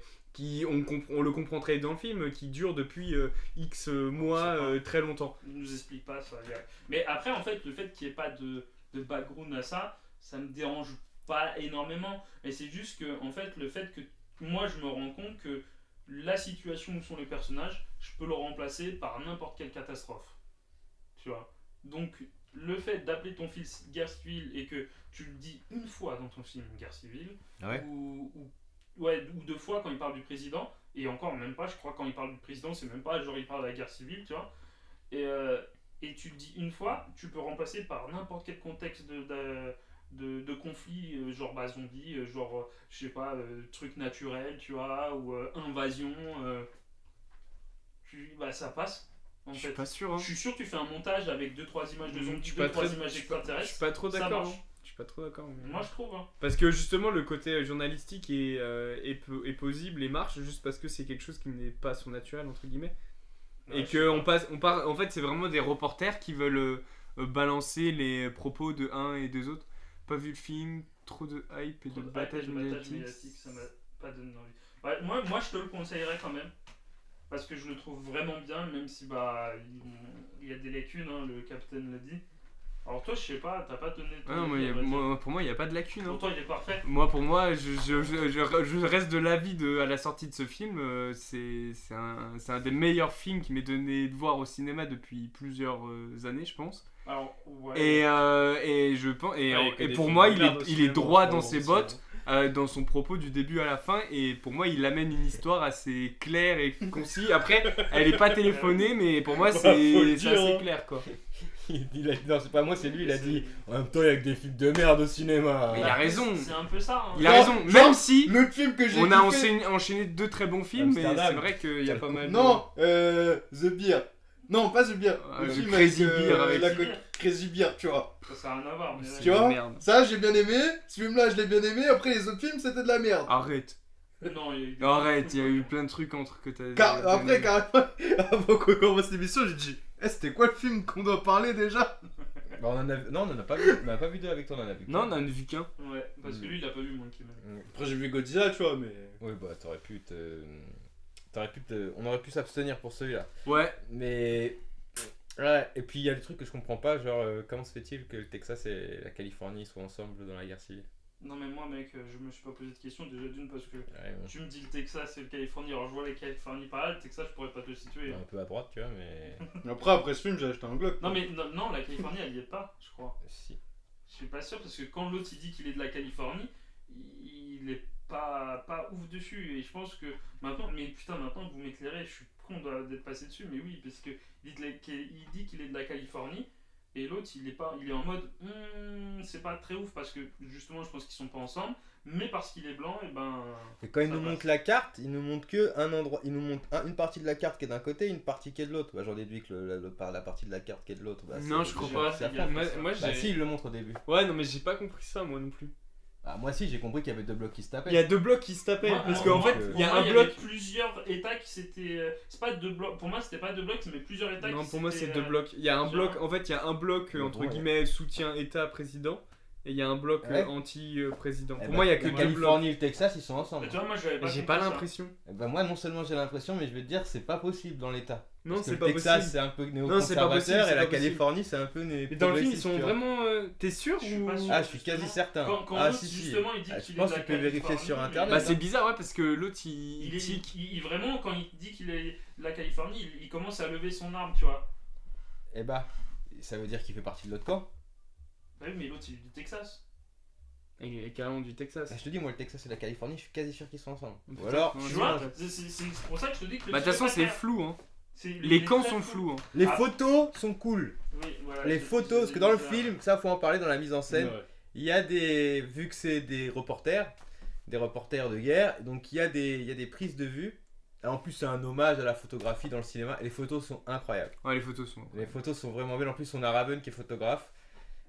on le comprend très dans le film, qui dure depuis X mois, très longtemps. Il nous explique pas ça. Mais après, en fait, le fait qu'il n'y ait pas de background à ça, ça me dérange pas énormément. Mais c'est juste que, en fait, le fait que moi je me rends compte que la situation où sont les personnages, je peux le remplacer par n'importe quelle catastrophe. Tu vois. Donc, le fait d'appeler ton film guerre civile et que tu le dis une fois dans ton film guerre civile, Ah ouais. ou deux fois quand il parle du président, et encore même pas, je crois quand il parle du président, c'est même pas genre il parle de la guerre civile, tu vois. Et tu le dis une fois, tu peux remplacer par n'importe quel contexte de conflit, genre bah, zombie, genre je sais pas, truc naturel, tu vois, ou invasion, bah ça passe. En Je fait. suis pas sûr. Hein. Je suis sûr que tu fais un montage avec 2-3 images de Je zombies, suis pas 2-3 très- images je suis extraterrestres. pas trop ça d'accord. marche. Hein. Je suis pas trop d'accord. Mais... Moi je trouve. Hein. Parce que justement, le côté journalistique est possible et marche juste parce que c'est quelque chose qui n'est pas son naturel, entre guillemets. Ouais, Et que en fait, c'est vraiment des reporters qui veulent balancer les propos de un et des autres. Pas vu le film, trop de hype et de battage médiatique. Ça m'a pas donné envie. Ouais, moi je te le conseillerais quand même. Parce que je le trouve vraiment bien, même si bah il y a des lacunes, hein, le capitaine l'a dit. Alors toi, je sais pas, t'as pas donné ton Ah non, avis, pour moi, il n'y a pas de lacune. Hein. Pour toi, il est parfait. Pour moi, je reste de l'avis à la sortie de ce film. C'est un des meilleurs films qui m'est donné de voir au cinéma depuis plusieurs années, je pense. Alors, ouais. Et je pense et pour moi, il est droit dans ses bottes. Dans son propos du début à la fin, et pour moi il amène une histoire assez claire et concise. Après elle est pas téléphonée, mais pour moi c'est assez clair quoi. Non, c'est pas moi, c'est lui, il a dit en même temps il y a que des films de merde au cinéma. Mais il a raison. C'est un peu ça. Hein. Il a raison, même si L'autre film que j'ai on a kiffé... enchaîné 2 très bons films, mais Amsterdam. c'est vrai qu'il y a pas mal Non, The Beer. Non, pas The Beer. Ah, Le le film Crazy avec, Beer avec la Crazy co- Crazy Beer, tu vois. Ça a rien à voir. Mais C'est Tu de vois merde. Ça, j'ai bien aimé. Ce film-là, je l'ai bien aimé. Après, les autres films, c'était de la merde. Arrête, Non, il y a eu des- arrête, il y a eu plein de trucs entre que t'as. Après, carrément, avant qu'on commence l'émission, j'ai dit c'était quoi le film qu'on doit parler déjà? Bah, non, on en a pas vu. On en a pas vu deux avec toi, on en a vu. Non, on en a vu qu'un. Ouais, parce que lui, il a pas vu Monkey Man. Après, j'ai vu Godzilla, tu vois, mais. Oui, bah on aurait pu s'abstenir pour celui-là. Ouais. Mais ouais, et puis il y a le truc que je comprends pas, genre comment se fait-il que le Texas et la Californie soient ensemble dans la guerre civile? Non, mais moi, mec, je me suis pas posé de question. Déjà d'une, parce que Ouais, bon. tu me dis le Texas et le Californie. Alors, je vois la Californie par là, le Texas, je pourrais pas te le situer. Un peu à droite, tu vois, mais Après ce film, j'ai acheté un Glock. Non, mais non, la Californie, elle y est pas, je crois. si. Je suis pas sûr parce que quand l'autre il dit qu'il est de la Californie, il est pas ouf dessus. Et je pense que maintenant, mais putain, maintenant que vous m'éclairez, je suis con d'être passé dessus. Mais oui, parce que il dit qu'il est de la Californie et l'autre il est en mode c'est pas très ouf parce que justement, je pense qu'ils sont pas ensemble. Mais parce qu'il est blanc, et ben. Et quand il ça nous passe. montre la carte, il nous montre que un endroit, il nous montre une partie de la carte qui est d'un côté, une partie qui est de l'autre. Bah, j'en déduis que la partie de la carte qui est de l'autre. Bah, Non, c'est- je crois c'est- pas. c'est à Moi, faire. Moi, Bah, j'ai. si, il le montre au début. Ouais, non, mais j'ai pas compris ça, moi non plus. Ah, moi, si, j'ai compris qu'il y avait deux blocs qui se tapaient. Il y a 2 blocs qui se tapaient. Moi, Parce moi, qu'en fait, moi, il y a Pour un moi, bloc. avait plusieurs États qui s'étaient. C'est pas 2 blocs. Pour moi, c'était pas 2 blocs, mais plusieurs États Non, qui pour moi, c'est s'étaient, 2 blocs. Il y a un plusieurs. bloc, en fait, il y a un bloc Mais entre bon, guillemets soutien État-président et il y a un bloc Ouais. anti-président. Eh Pour ben, moi, il y a que la 2 blocs. Californie et le Texas, ils sont ensemble. Mais tu vois, moi, j'avais pas. J'ai compris pas ça. l'impression. Eh ben, moi, non seulement j'ai l'impression, mais je vais te dire, c'est pas possible dans l'État. Non, Parce que c'est le pas Texas, possible. c'est un peu c'est pas possible, néoconservateur c'est et la pas possible. Californie, c'est un peu Mais dans le film, ils progressiste, sont tu vois. vraiment. T'es sûr Je suis ou pas sûr. Ah, je suis quasi certain. Quand Ah, l'autre, si, si. justement, il dit Ah, qu'il je est pense de que la tu peux vérifier Californie, sur Internet. Bah, c'est bizarre, ouais, parce que l'autre il il tique. vraiment, quand il dit qu'il est de la Californie, il commence à lever son arme, tu vois. Eh bah, ça veut dire qu'il fait partie de l'autre camp. Bah oui, mais l'autre, il est du Texas. Il est carrément du Texas. Bah, je te dis, moi, le Texas et la Californie, je suis quasi sûr qu'ils sont ensemble. Putain, Ou alors, non, Tu je vois, sais pas. c'est pour ça que je te dis que le Bah, de toute film façon, est c'est pas clair. flou, hein. C'est- il Les est camps très sont flou. flous, hein. les Ah. photos sont cool. Oui, voilà, Les je- photos, je- parce que dans le je- film, ça faut en parler dans la mise en scène. Ouais. Il y a des, vu que c'est des reporters de guerre, donc il y a des prises de vue. Et en plus, c'est un hommage à la photographie dans le cinéma. Et les photos sont incroyables. Ouais, les photos sont. Les photos sont vraiment belles. En plus, on a Raven qui est photographe.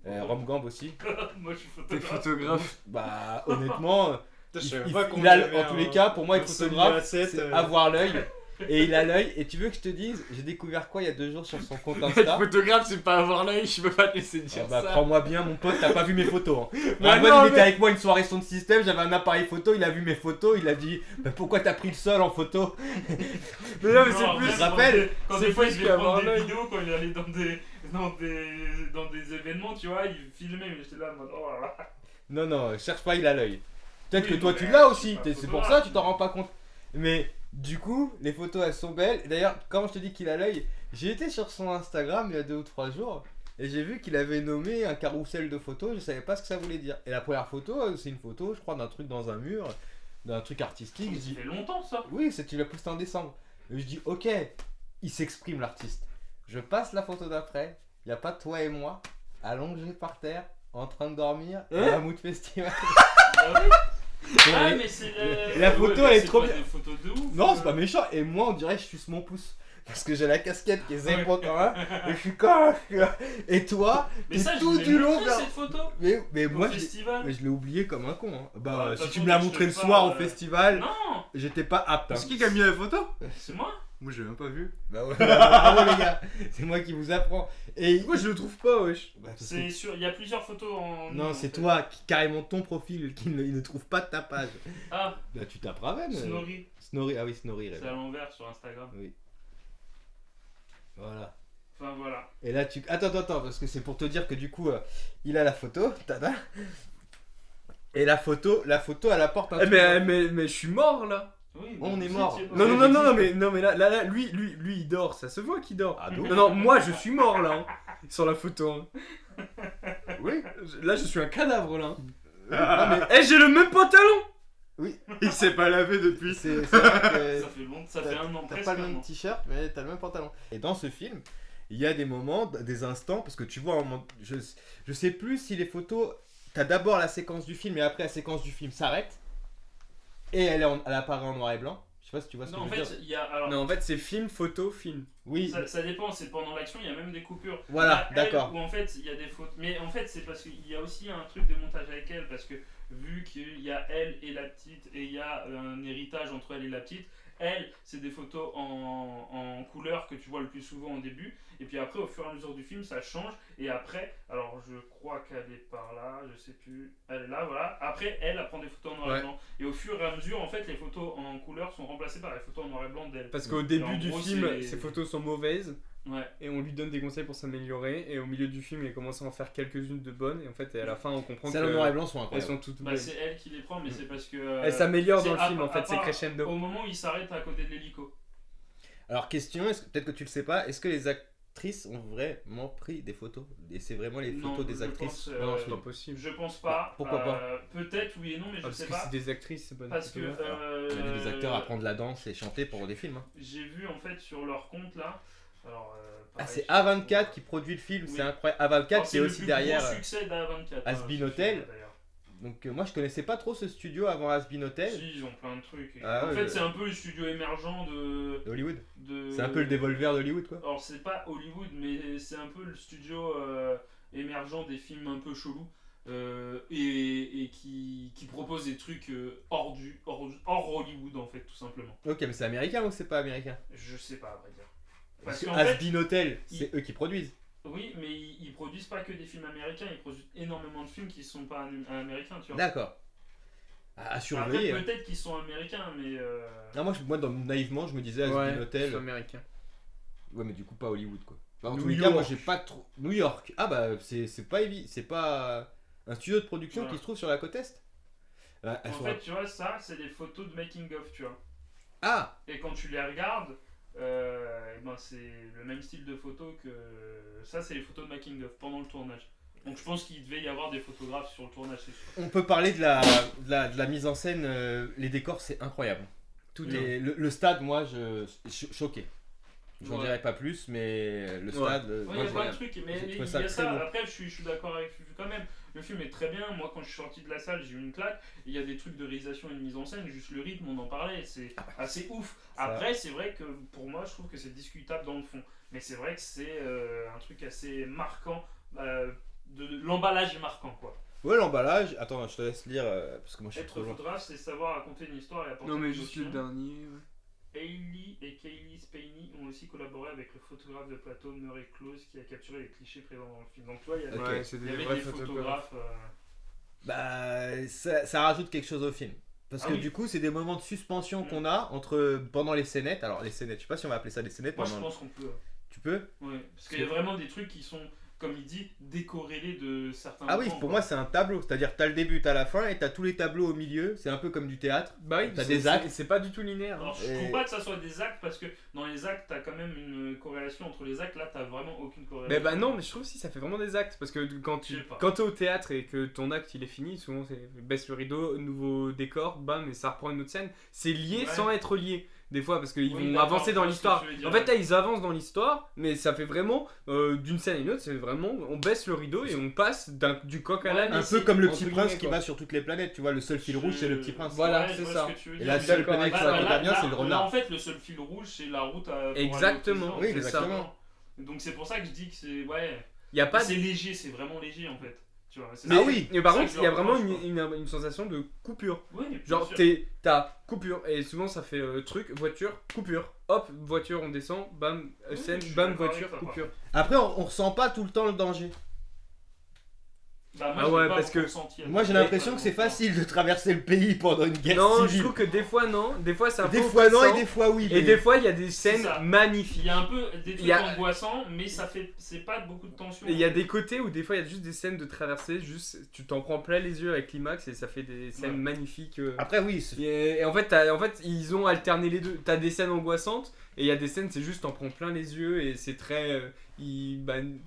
Rom Gamb aussi. Moi, je suis T'es photographe. photographe. Bah, honnêtement, Putain, je il, savais il- pas qu'on il a, avait en tous les un- cas, pour moi, un être Sony photographe, A7, c'est avoir l'œil. Et il a l'œil. Et tu veux que je te dise, j'ai découvert quoi il y a 2 jours sur son compte Être Insta. photographe, c'est pas avoir l'œil, je peux pas te laisser Ah dire bah, ça. crois-moi bien, mon pote, t'as pas vu mes photos. Hein. Bah Raven, non, il était mais- avec moi une soirée son de système, j'avais un appareil photo, il a vu mes photos, il a dit bah, pourquoi t'as pris le sol en photo? Mais non, mais Non, c'est en plus. fait, je te rappelle, quand c'est des fois plus il devait qu'avoir prendre des l'œil. vidéos, quand il allait dans des événements, tu vois, il filmait, mais j'étais là en mode oh là là. Non, cherche pas, il a l'œil. Peut-être Oui, que toi mais tu je l'as suis aussi, pas c'est pour photographe. ça tu t'en rends pas compte. Mais du coup, les photos elles sont belles. Et d'ailleurs, quand je te dis qu'il a l'œil, j'ai été sur son Instagram il y a 2 ou 3 jours et j'ai vu qu'il avait nommé un carrousel de photos, je savais pas ce que ça voulait dire. Et la première photo, c'est une photo, je crois, d'un truc dans un mur, d'un truc artistique. Je Ça dis fait longtemps ça. oui, tu l'as posté en décembre. Et je dis ok, il s'exprime l'artiste. Je passe la photo d'après, il y a pas toi et moi, allongés par terre, en train de dormir, à la Mood Festival. Ah oui. Ah, Et- mais c'est la photo, elle est c'est trop pas bien. des photos de ouf. Non, c'est pas méchant. Et moi, on dirait que je suce mon pouce. parce que j'ai la casquette qui est zéro quand même, et je suis comme... Et toi, Mais t'es ça, je tout voulais du long montrer vers... cette photo Mais au moi, festival. mais je l'ai oublié comme un con. Hein. Bah, Ouais, de si toute tu façon, me l'as je montré le te soir au parle, festival, Non, j'étais pas apte. Hein. C'est qui qui a mis la photo? c'est moi. Moi j'ai même pas vu. Bah ouais, bravo les gars, c'est moi qui vous apprends. Et Pourquoi je le trouve pas, wesh? bah, parce C'est que- sûr, il y a plusieurs photos en. Non, en c'est fait. toi qui carrément ton profil qui il ne trouve pas de ta page. Ah, Bah tu tapes Raven. Snorri. Snorri, ah oui Snorri. C'est à Raven. l'envers sur Instagram. Voilà. Enfin voilà. Et là tu attends parce que c'est pour te dire que du coup il a la photo, tada. Et la photo elle apporte un Eh, truc. mais je suis mort là. Oui, On mais est vous mort. étiez Non, mort. non, mais là, lui, il dort, ça se voit qu'il dort. Ah, donc. Non, moi, je suis mort là, hein, sur la photo. hein. Oui. Là, je suis un cadavre là. Non mais Eh, j'ai le même pantalon. Il s'est pas lavé depuis. c'est vrai que Ça fait long, ça fait un an t'as presque. pas le un même an. t-shirt, mais t'as le même pantalon. Et dans ce film, il y a des moments, des instants, parce que tu vois, je sais plus si les photos, t'as d'abord la séquence du film et après la séquence du film s'arrête. Et elle apparaît en noir et blanc. Je sais pas si tu vois ce Non, que en je veux fait, dire. il y a. Alors, Non, en fait, c'est film, photo, film. Oui, ça dépend, c'est pendant l'action, il y a même des coupures. voilà, Il y a elle d'accord. Où en fait, il y a des fautes. Mais en fait, c'est parce qu'il y a aussi un truc de montage avec elle, parce que vu qu'il y a elle et la petite, et il y a un héritage entre elle et la petite, elle, c'est des photos en couleur que tu vois le plus souvent au début, et puis après, au fur et à mesure du film, ça change, et après, alors je crois qu'elle est par là, je sais plus, elle est là, voilà. Après, elle prend des photos en noir Ouais. et blanc, et au fur et à mesure, en fait, les photos en couleur sont remplacées par les photos en noir et blanc d'elle. Parce qu'au Et début en du gros, film, c'est- ses photos sont mauvaises. Ouais. Et on lui donne des conseils pour s'améliorer. Et au milieu du film, il commence à en faire quelques-unes de bonnes. Et en fait, à la fin, on comprend Celles en noir et que blanc sont elles incroyables. sont toutes Bah, bonnes. c'est elle qui les prend, mais c'est parce que. Elle s'améliore c'est dans le à- film, en à fait, c'est part- crescendo. Au moment où il s'arrête à côté de l'hélico. Alors question, peut-être que tu le sais pas, est-ce que les actrices ont vraiment pris des photos? Et c'est vraiment les Non, photos des je actrices pense, dans le C'est film. pas possible. Je pense pas. Pourquoi pas Peut-être oui et non, mais je Parce sais que pas. c'est des actrices, c'est pas des Parce que. photographes. Il y a des acteurs à apprendre la danse et chanter pour des films. Hein. J'ai vu en fait sur leur compte là. Alors, Ah, pareil, c'est je- A24 qui produit le film, Oui. c'est incroyable. A24 Alors, qui est c'est le aussi plus derrière. gros succès d'A24. Asbin ce Hotel. film, d'ailleurs. Donc moi je connaissais pas trop ce studio avant Asbin Hotel Si, ils ont plein de trucs. Ah En ouais, fait, ouais. c'est un peu le studio émergent de. d'Hollywood. de... C'est un peu le Devolver d'Hollywood quoi. Alors, c'est pas Hollywood, mais c'est un peu le studio émergent des films un peu chelous. Et qui propose des trucs hors Hollywood en fait, tout simplement. Ok, mais c'est américain ou c'est pas américain? Je sais pas, à vrai dire. Parce Parce que qu'en fait, Asbin Hotel, c'est eux qui produisent. oui, mais ils produisent pas que des films américains, ils produisent énormément de films qui sont pas américains, tu vois. D'accord. À Après, surveiller. Hein. peut-être qu'ils sont américains, mais. Non, moi naïvement, je me disais Asbin Ouais, Hotel. c'est américain. Ouais, mais du coup, pas Hollywood quoi. Enfin, en New tous les cas, moi York. j'ai pas trop. New York. Ah bah, c'est pas c'est pas un studio de production Voilà. qui se trouve sur la côte est. En fait, tu vois, ça, c'est des photos de making-of, tu vois. Ah Et quand tu les regardes, eh ben c'est le même style de photo que. Ça, c'est les photos de making-of pendant le tournage. Donc je pense qu'il devait y avoir des photographes sur le tournage, c'est sûr. On peut parler de la mise en scène, les décors, c'est incroyable. Tout Oui. est, le stade, moi, choqué. J'en Ouais. dirais pas plus, mais le stade. Ouais, moi, il y a je- plein de trucs, mais j'ai il trouvé y ça a très ça. beau. Après, je suis d'accord avec Fufu quand même. Le film est très bien. Moi, quand je suis sorti de la salle, j'ai eu une claque. Il y a des trucs de réalisation et de mise en scène. Juste le rythme, on en parlait. C'est assez ouf. Ça- Après, c'est vrai que pour moi, je trouve que c'est discutable dans le fond. Mais c'est vrai que c'est un truc assez marquant. L'emballage est marquant, quoi. Ouais, l'emballage. Attends, je te laisse lire parce que moi je suis Être trop loin. photographe, c'est savoir raconter une histoire et apporter Non, mais une juste émotion. le dernier. ouais. Hailey et Kaylee Spaney ont aussi collaboré avec le photographe de plateau Murray Close qui a capturé les clichés présents dans le film. Donc, tu vois, il y a Ok. Ouais, c'est il y des avait vrais des photographes. photographes. Bah, ça rajoute quelque chose au film. Parce Ah que oui. du coup, c'est des moments de suspension Mm. qu'on a pendant les scénettes. Alors, les scénettes, je sais pas si on va appeler ça des scénettes. Moi, je pendant- pense qu'on peut. Tu peux? Ouais, parce qu'il y a vraiment des trucs qui sont, comme il dit, décorrélés de certains. Ah oui, moments, pour quoi. moi, c'est un tableau. C'est-à-dire, t'as le début, t'as la fin et t'as tous les tableaux au milieu. C'est un peu comme du théâtre. Bah oui, T'as c'est- des actes. C'est pas du tout linéaire. hein. Alors, je Et- trouve pas que ça soit des actes parce que dans les actes, t'as quand même une corrélation entre les actes. Là, t'as vraiment aucune corrélation. Mais bah non, mais je trouve aussi ça fait vraiment des actes parce que quand Je sais pas. quand t'es au théâtre et que ton acte il est fini, souvent c'est baisse le rideau, nouveau décor, bam, et ça reprend une autre scène. C'est lié Ouais. sans être lié. des fois parce qu'ils Oui, vont d'accord, avancer dans je vois ce que l'histoire. tu veux dire, En fait ouais. là ils avancent dans l'histoire, mais ça fait vraiment d'une scène à une autre, c'est vraiment on baisse le rideau et on passe du coq à Ouais, l'âne. mais Un c'est- peu comme le entre petit guillemets, prince qui quoi. va sur toutes les planètes, tu vois, le seul fil rouge c'est le petit prince. Voilà, je c'est vois ça. ce que tu veux Et dire, la mais- seule d'accord planète avec qui ça. va là, bien, c'est le là, renard. en fait, le seul fil rouge, c'est la route pour aller au Exactement, présent. oui, C'est ça. exactement. Donc c'est pour ça que je dis que c'est... Ouais, Il y a pas c'est léger, c'est vraiment léger en fait. Tu vois, c'est mais, ça. oui. mais par C'est contre, ça il y a que je vraiment leur reproche, une sensation de coupure. Oui, bien Genre, sûr. t'as coupure, et souvent ça fait truc, voiture, coupure. Hop, voiture, on descend, bam, Oui, scène, je suis bam, d'accord voiture, avec toi, coupure. Après, on ressent pas tout le temps le danger. Bah, moi, Ah je l'ai ouais, pas parce que ressenti à Moi, j'ai l'époque, l'impression que c'est vraiment. facile de traverser le pays pendant une guerre Non, je civile. trouve que des fois non, des fois c'est un peu Des fois non et oppressant, des fois oui. et mais- des fois il y a des C'est scènes ça. magnifiques. Il y a un peu des Il trucs y a- angoissants, mais ça fait... c'est pas beaucoup de tension. Et il y a des côtés où des fois il y a juste des scènes de traversée, juste tu t'en prends plein les yeux avec l'IMAX et ça fait des scènes Ouais. magnifiques. Après, oui. Et en fait, ils ont alterné les deux. T'as des scènes angoissantes et il y a des scènes, c'est juste t'en prends plein les yeux et c'est très.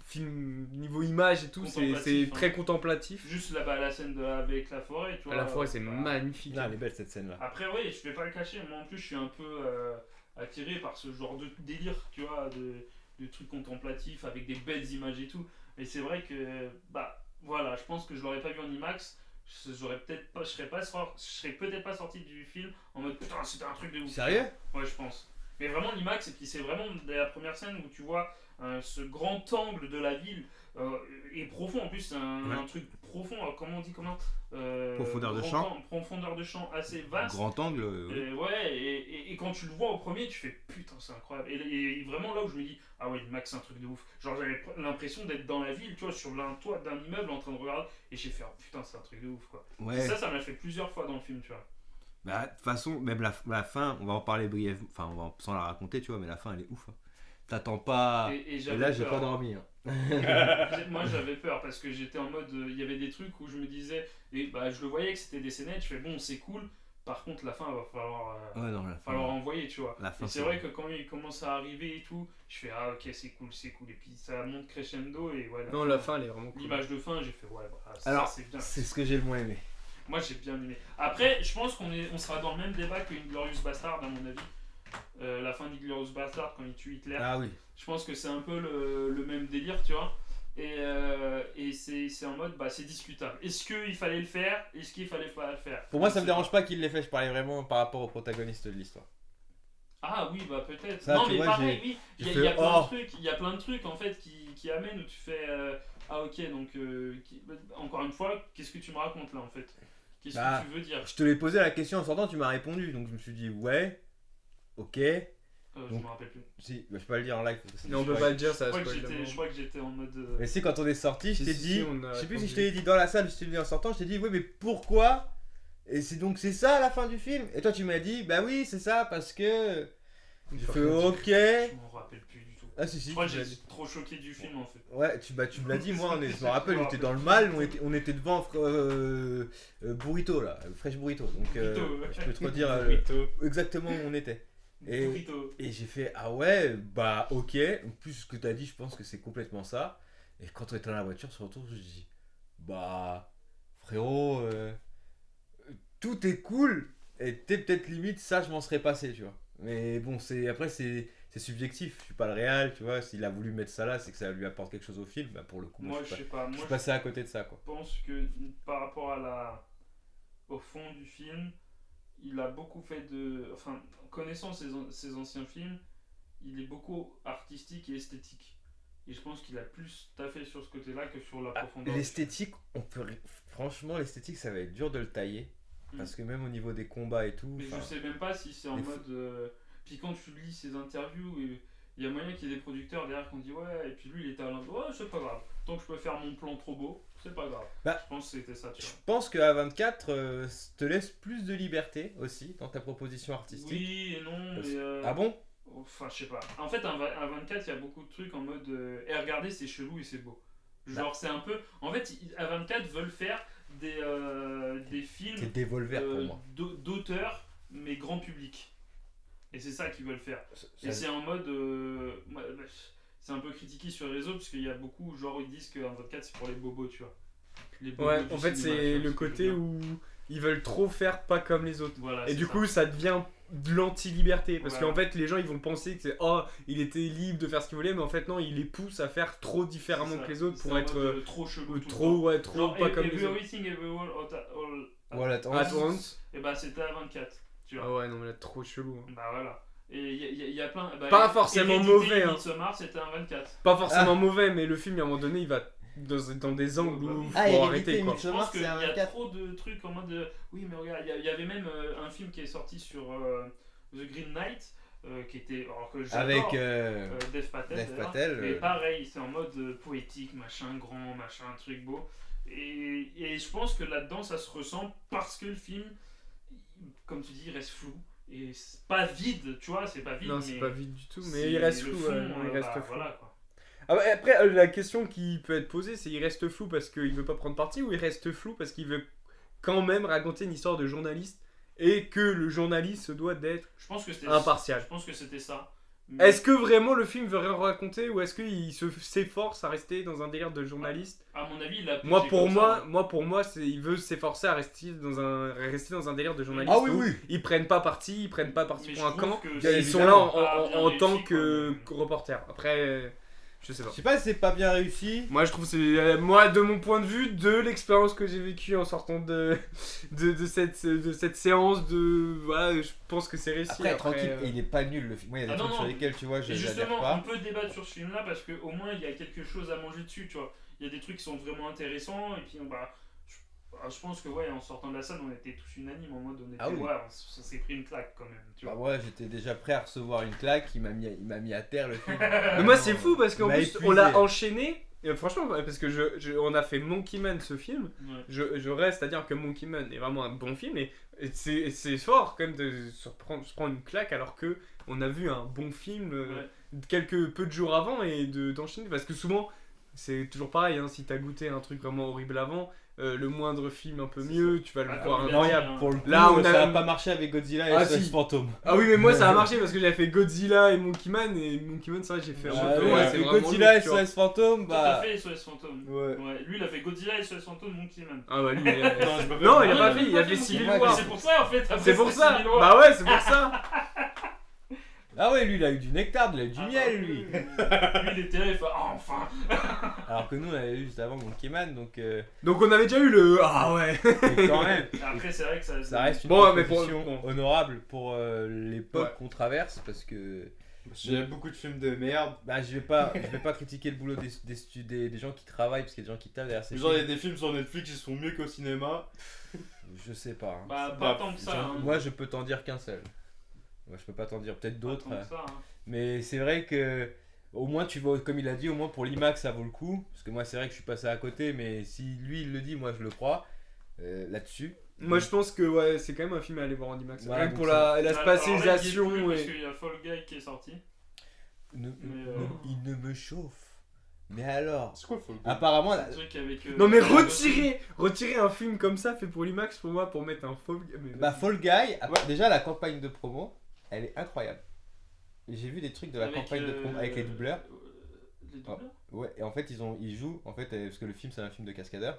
Film niveau image et tout, c'est Contemplatif, très hein. contemplatif. Juste là-bas, la scène avec la forêt, tu vois. La forêt, c'est bah, magnifique. Ah, elle est belle cette scène là. Après, oui, je vais pas le cacher, moi en plus, je suis un peu attiré par ce genre de délire, tu vois, de trucs contemplatifs avec des belles images et tout. Et c'est vrai que, bah, voilà, je pense que je l'aurais pas vu en IMAX. J'aurais peut-être pas, je serais peut-être pas sorti du film en mode putain, c'était un truc de ouf. Sérieux? Ouais, je pense. Mais vraiment l'IMAX, et puis c'est vraiment la première scène où tu vois ce grand angle de la ville est profond. En plus, c'est un truc profond, comment on dit, Profondeur de champ. Profondeur de champ assez vaste. Grand angle. Ouais, et quand tu le vois au premier, tu fais putain, c'est incroyable. Et vraiment là où je me dis, ah ouais, l'IMAX, c'est un truc de ouf. Genre, j'avais l'impression d'être dans la ville, tu vois, sur un toit d'un immeuble en train de regarder, et j'ai fait, oh, putain, c'est un truc de ouf, quoi. Ouais. Et ça m'a fait plusieurs fois dans le film, tu vois. Bah, de toute façon, même la fin, on va en parler brièvement, enfin, sans la raconter, tu vois, mais la fin elle est ouf. Hein. T'attends pas. Et Et là, j'ai peur, pas hein. dormi. Hein. Moi j'avais peur parce que j'étais en mode. Il y avait des trucs où je me disais. Et bah je le voyais que c'était des scénettes, je fais bon, c'est cool. Par contre, la fin, il va Ouais, non, la fin. falloir envoyer, tu vois. La fin, Et c'est vrai que quand il commence à arriver et tout, je fais ah ok, c'est cool, c'est cool. Et puis ça monte crescendo et voilà. Non, la fin elle est vraiment cool. L'image de fin, j'ai fait ouais, voilà, Alors, ça c'est bien. c'est ce que j'ai le moins aimé. Moi j'ai bien aimé. Après, je pense on sera dans le même débat que Inglourious Bastard, à mon avis. La fin d'Inglourious Bastard quand il tue Hitler. Ah oui. Je pense que c'est un peu le même délire, tu vois. Et c'est en mode, bah c'est discutable. Est-ce qu'il fallait le faire? Est-ce qu'il fallait pas le faire? Pour moi, Je ça me sais dérange pas qu'il l'ait fait, je parlais vraiment par rapport au protagoniste de l'histoire. Ah oui, bah peut-être. Ça, Non, tu mais vois, pareil, j'ai- oui. j'ai Il y a fait, plein oh. de trucs. Il y a plein de trucs en fait qui amènent où tu fais. Ah ok, donc encore une fois, qu'est-ce que tu me racontes là en fait? Qu'est-ce Bah, que tu veux dire? Je te l'ai posé la question en sortant, tu m'as répondu, donc je me suis dit ouais, ok. Je me rappelle plus. Si, bah, je peux pas le dire en live. parce que Mais on c'est peut spoil. pas le dire, Je ça crois, va spoiler le je crois que j'étais en mode. Mais si, quand on est sorti, je Si, t'ai si, dit, si, on a je sais plus si répondu. je te l'ai dit dans la salle, je t'ai dit en sortant, je t'ai dit oui, mais pourquoi? Et c'est ça la fin du film? Et toi, tu m'as dit bah oui, c'est ça parce que. J'ai fait ok. Je m'en rappelle plus du tout. Ah si si. Je crois que tu m'as j'ai dit. trop choqué du film en fait. Ouais, tu me l'as dit, moi, je me rappelle, on était dans le mal, on était devant Burrito là, Fresh Burrito. Donc Burrito, ouais. je peux te redire exactement où on était. Et, Burrito. et j'ai fait ah ouais, bah ok. En plus, ce que t'as dit, je pense que c'est complètement ça. Et quand on était dans la voiture, sur le retour, je dis bah frérot, tout est cool. Et peut-être limite, ça, je m'en serais passé, tu vois. Mais bon, après, c'est subjectif. Je suis pas le réal, tu vois. S'il a voulu mettre ça là, c'est que ça lui apporte quelque chose au film. Bah, pour le coup, Moi, je je suis sais pas. je Moi, suis passé à côté de ça, quoi. je pense que par rapport au fond du film, il a beaucoup fait de. Enfin, connaissant ses anciens films, il est beaucoup artistique et esthétique. Et je pense qu'il a plus taffé sur ce côté-là que sur la profondeur. L'esthétique, franchement, l'esthétique, ça va être dur de le tailler. Parce que même au niveau des combats et tout. Mais je sais même pas si c'est en mode. Puis quand tu lis ses interviews, il y a moyen qu'il y ait des producteurs derrière qui ont dit ouais, et puis lui il était à l'intérieur, ouais, c'est pas grave. Tant que je peux faire mon plan trop beau, c'est pas grave. Bah, je pense que c'était ça, tu Je vois. pense que A24 te laisse plus de liberté aussi dans ta proposition artistique. Oui et non, mais. Ah bon? Enfin, je sais pas. En fait, à 24, il y a beaucoup de trucs en mode. Et regardez, c'est chelou et c'est beau. Genre, c'est un peu. En fait, à 24 veulent faire des films. C'est Devolver pour moi. D'auteurs, mais grand public. Et c'est ça qu'ils veulent faire. Et c'est en mode. C'est un peu critiqué sur les réseaux, parce qu'il y a beaucoup, genre, ils disent que 24 c'est pour les bobos, tu vois. les bobos Ouais, du en fait, cinéma, c'est tu vois le ce que je veux côté dire. où ils veulent trop faire pas comme les autres. Voilà, Et c'est du ça. coup, ça devient de l'anti-liberté. Parce Ouais. qu'en fait, les gens ils vont penser que c'est oh, il était libre de faire ce qu'il voulait, mais en fait, non, il les pousse à faire trop différemment C'est ça. que les autres C'est pour en être mode, trop chelou. tout le temps. trop, ouais, trop Genre, pas comme les autres. Everything Everywhere All Voilà, attends. At once. Et bah c'était à 24. Tu vois. Ah ouais, non, mais là, trop chelou. Hein. Bah voilà. Et il y a plein. Bah, Pas forcément Hérédité, mauvais, hein. Midsommar, c'était un 24. Pas forcément mauvais, mais le film, à un moment donné, il va dans des angles où faut arrêter quoi. Je pense qu'il y a trop de trucs en mode. Oui, mais regarde, il y avait même un film qui est sorti sur The Green Knight. Qui était. Alors que j'adore. Avec Dev Patel. Dev d'ailleurs. Patel, Et pareil, c'est en mode poétique, machin, grand, machin, truc beau. Et je pense que là-dedans, ça se ressent parce que le film, comme tu dis, il reste flou. Et c'est pas vide, tu vois, c'est pas vide. Non, c'est mais pas vide du tout, mais c'est il reste le flou. fond, Ouais, il reste bah, flou. voilà, quoi. Ah ouais, après, la question qui peut être posée, c'est il reste flou parce qu'il veut pas prendre parti ou il reste flou parce qu'il veut quand même raconter une histoire de journaliste et que le journaliste se doit d'être Je pense que c'était impartial. Je pense que c'était ça. Mais- Est-ce que vraiment le film veut rien raconter ou est-ce qu'il s'efforce à rester dans un délire de journaliste? À mon avis, il a Moi pitché pour comme moi, ça. moi pour moi, il veut s'efforcer à rester dans un délire de journaliste. Ah oui, où oui. Ils prennent pas parti pour Mais un je trouve camp. que Bien Ils c'est sont là pas bien en tant réussi, que quoi, reporter. Après, je sais pas. Je sais pas si c'est pas bien réussi. Moi, je trouve que c'est moi de mon point de vue de l'expérience que j'ai vécue en sortant de cette séance de voilà, je pense que c'est réussi. Après, tranquille, euh, et il est pas nul le film. Moi, il y a des Ah, non, trucs sur non. lesquels tu vois, je Et n'adhère justement, on pas. peut débattre sur ce film-là parce qu'au moins il y a quelque chose à manger dessus, tu vois. Il y a des trucs qui sont vraiment intéressants et puis je pense que ouais, en sortant de la salle, on était tous unanimes en mode on était Ah oui. ouais, on s'est pris une claque quand même, tu Bah vois. moi, j'étais déjà prêt à recevoir une claque. Il m'a mis à terre le film. Mais moi, c'est fou parce qu'en Il m'a plus, on épuisé. l'a enchaîné. Et franchement, parce que on a fait Monkey Man ce film. Ouais. Je reste à dire que Monkey Man est vraiment un bon film et c'est fort quand même de se prendre une claque alors que on a vu un bon film quelques peu de jours avant et d'enchaîner parce que souvent c'est toujours pareil hein, si t'as goûté un truc vraiment horrible avant le moindre film un peu C'est mieux tu vas le Ah, voir comme il a incroyable. dit, hein. Pour le coup, Là, on ça a- a pas marché avec Godzilla et Ah, SOS si. Fantôme. Ah oui mais moi ça a marché parce que j'avais fait Godzilla et Monkey Man c'est vrai que j'ai fait Ah, ouais, ouais, c'est mais vraiment Godzilla et lourd, tu vois. SOS Fantôme, Toi, t'as bah. fait SOS Fantôme. Ouais. Lui, il a fait Godzilla et SOS Fantôme, Monkey Man. Ah ouais lui Non, je peux non il a Ah, pas mais fait il a fait Monkey Civil Man. War. C'est pour ça en fait. après, C'est pour c'était ça Civil War. bah ouais c'est pour ça. Ah ouais, lui, il a eu du nectar, il a eu du Ah, miel, bah, lui. Lui, il était là, il fait ah, enfin. Alors que nous, on avait eu juste avant Monkey Man, donc Donc on avait déjà eu le ah ouais. et quand même, Après, c'est vrai que ça ça reste une Bon, mais pour- proposition bon. honorable pour l'époque Ouais. qu'on traverse, parce que J'ai beaucoup de films de merde. bah, je vais pas critiquer le boulot des gens qui travaillent, parce qu'il y a des gens qui tapent derrière ces Genre, il y a films. des films sur Netflix qui sont mieux qu'au cinéma. Je sais pas. Hein. Bah, Bah, pas tant que ça. genre, hein. Moi, je peux t'en dire qu'un seul. Moi, je peux pas t'en dire peut-être Pas d'autres. tant que ça, hein. Mais c'est vrai que au moins tu vois, comme il a dit, au moins pour l'IMAX ça vaut le coup. Parce que moi c'est vrai que je suis passé à côté, mais si lui il le dit, moi je le crois là-dessus. Moi je pense que ouais, c'est quand même un film à aller voir en IMAX. Voilà, Rien que donc pour Alors la là, il y est spatialisation plus Parce et. qu'il y a Fall Guy qui est sorti. Ne- Mais, il ne me chauffe. Mais alors C'est quoi le Fall Guy apparemment, C'est un truc avec. Non mais Ryan retirer un film comme ça fait pour l'IMAX pour moi pour mettre un faux. Mais bah, Fall Guy, déjà la campagne de promo, elle est incroyable. Et j'ai vu des trucs de la Avec, campagne de promo avec les doubleurs. Les doubleurs Ouais, et en fait ils jouent, en fait, parce que le film c'est un film de cascadeur.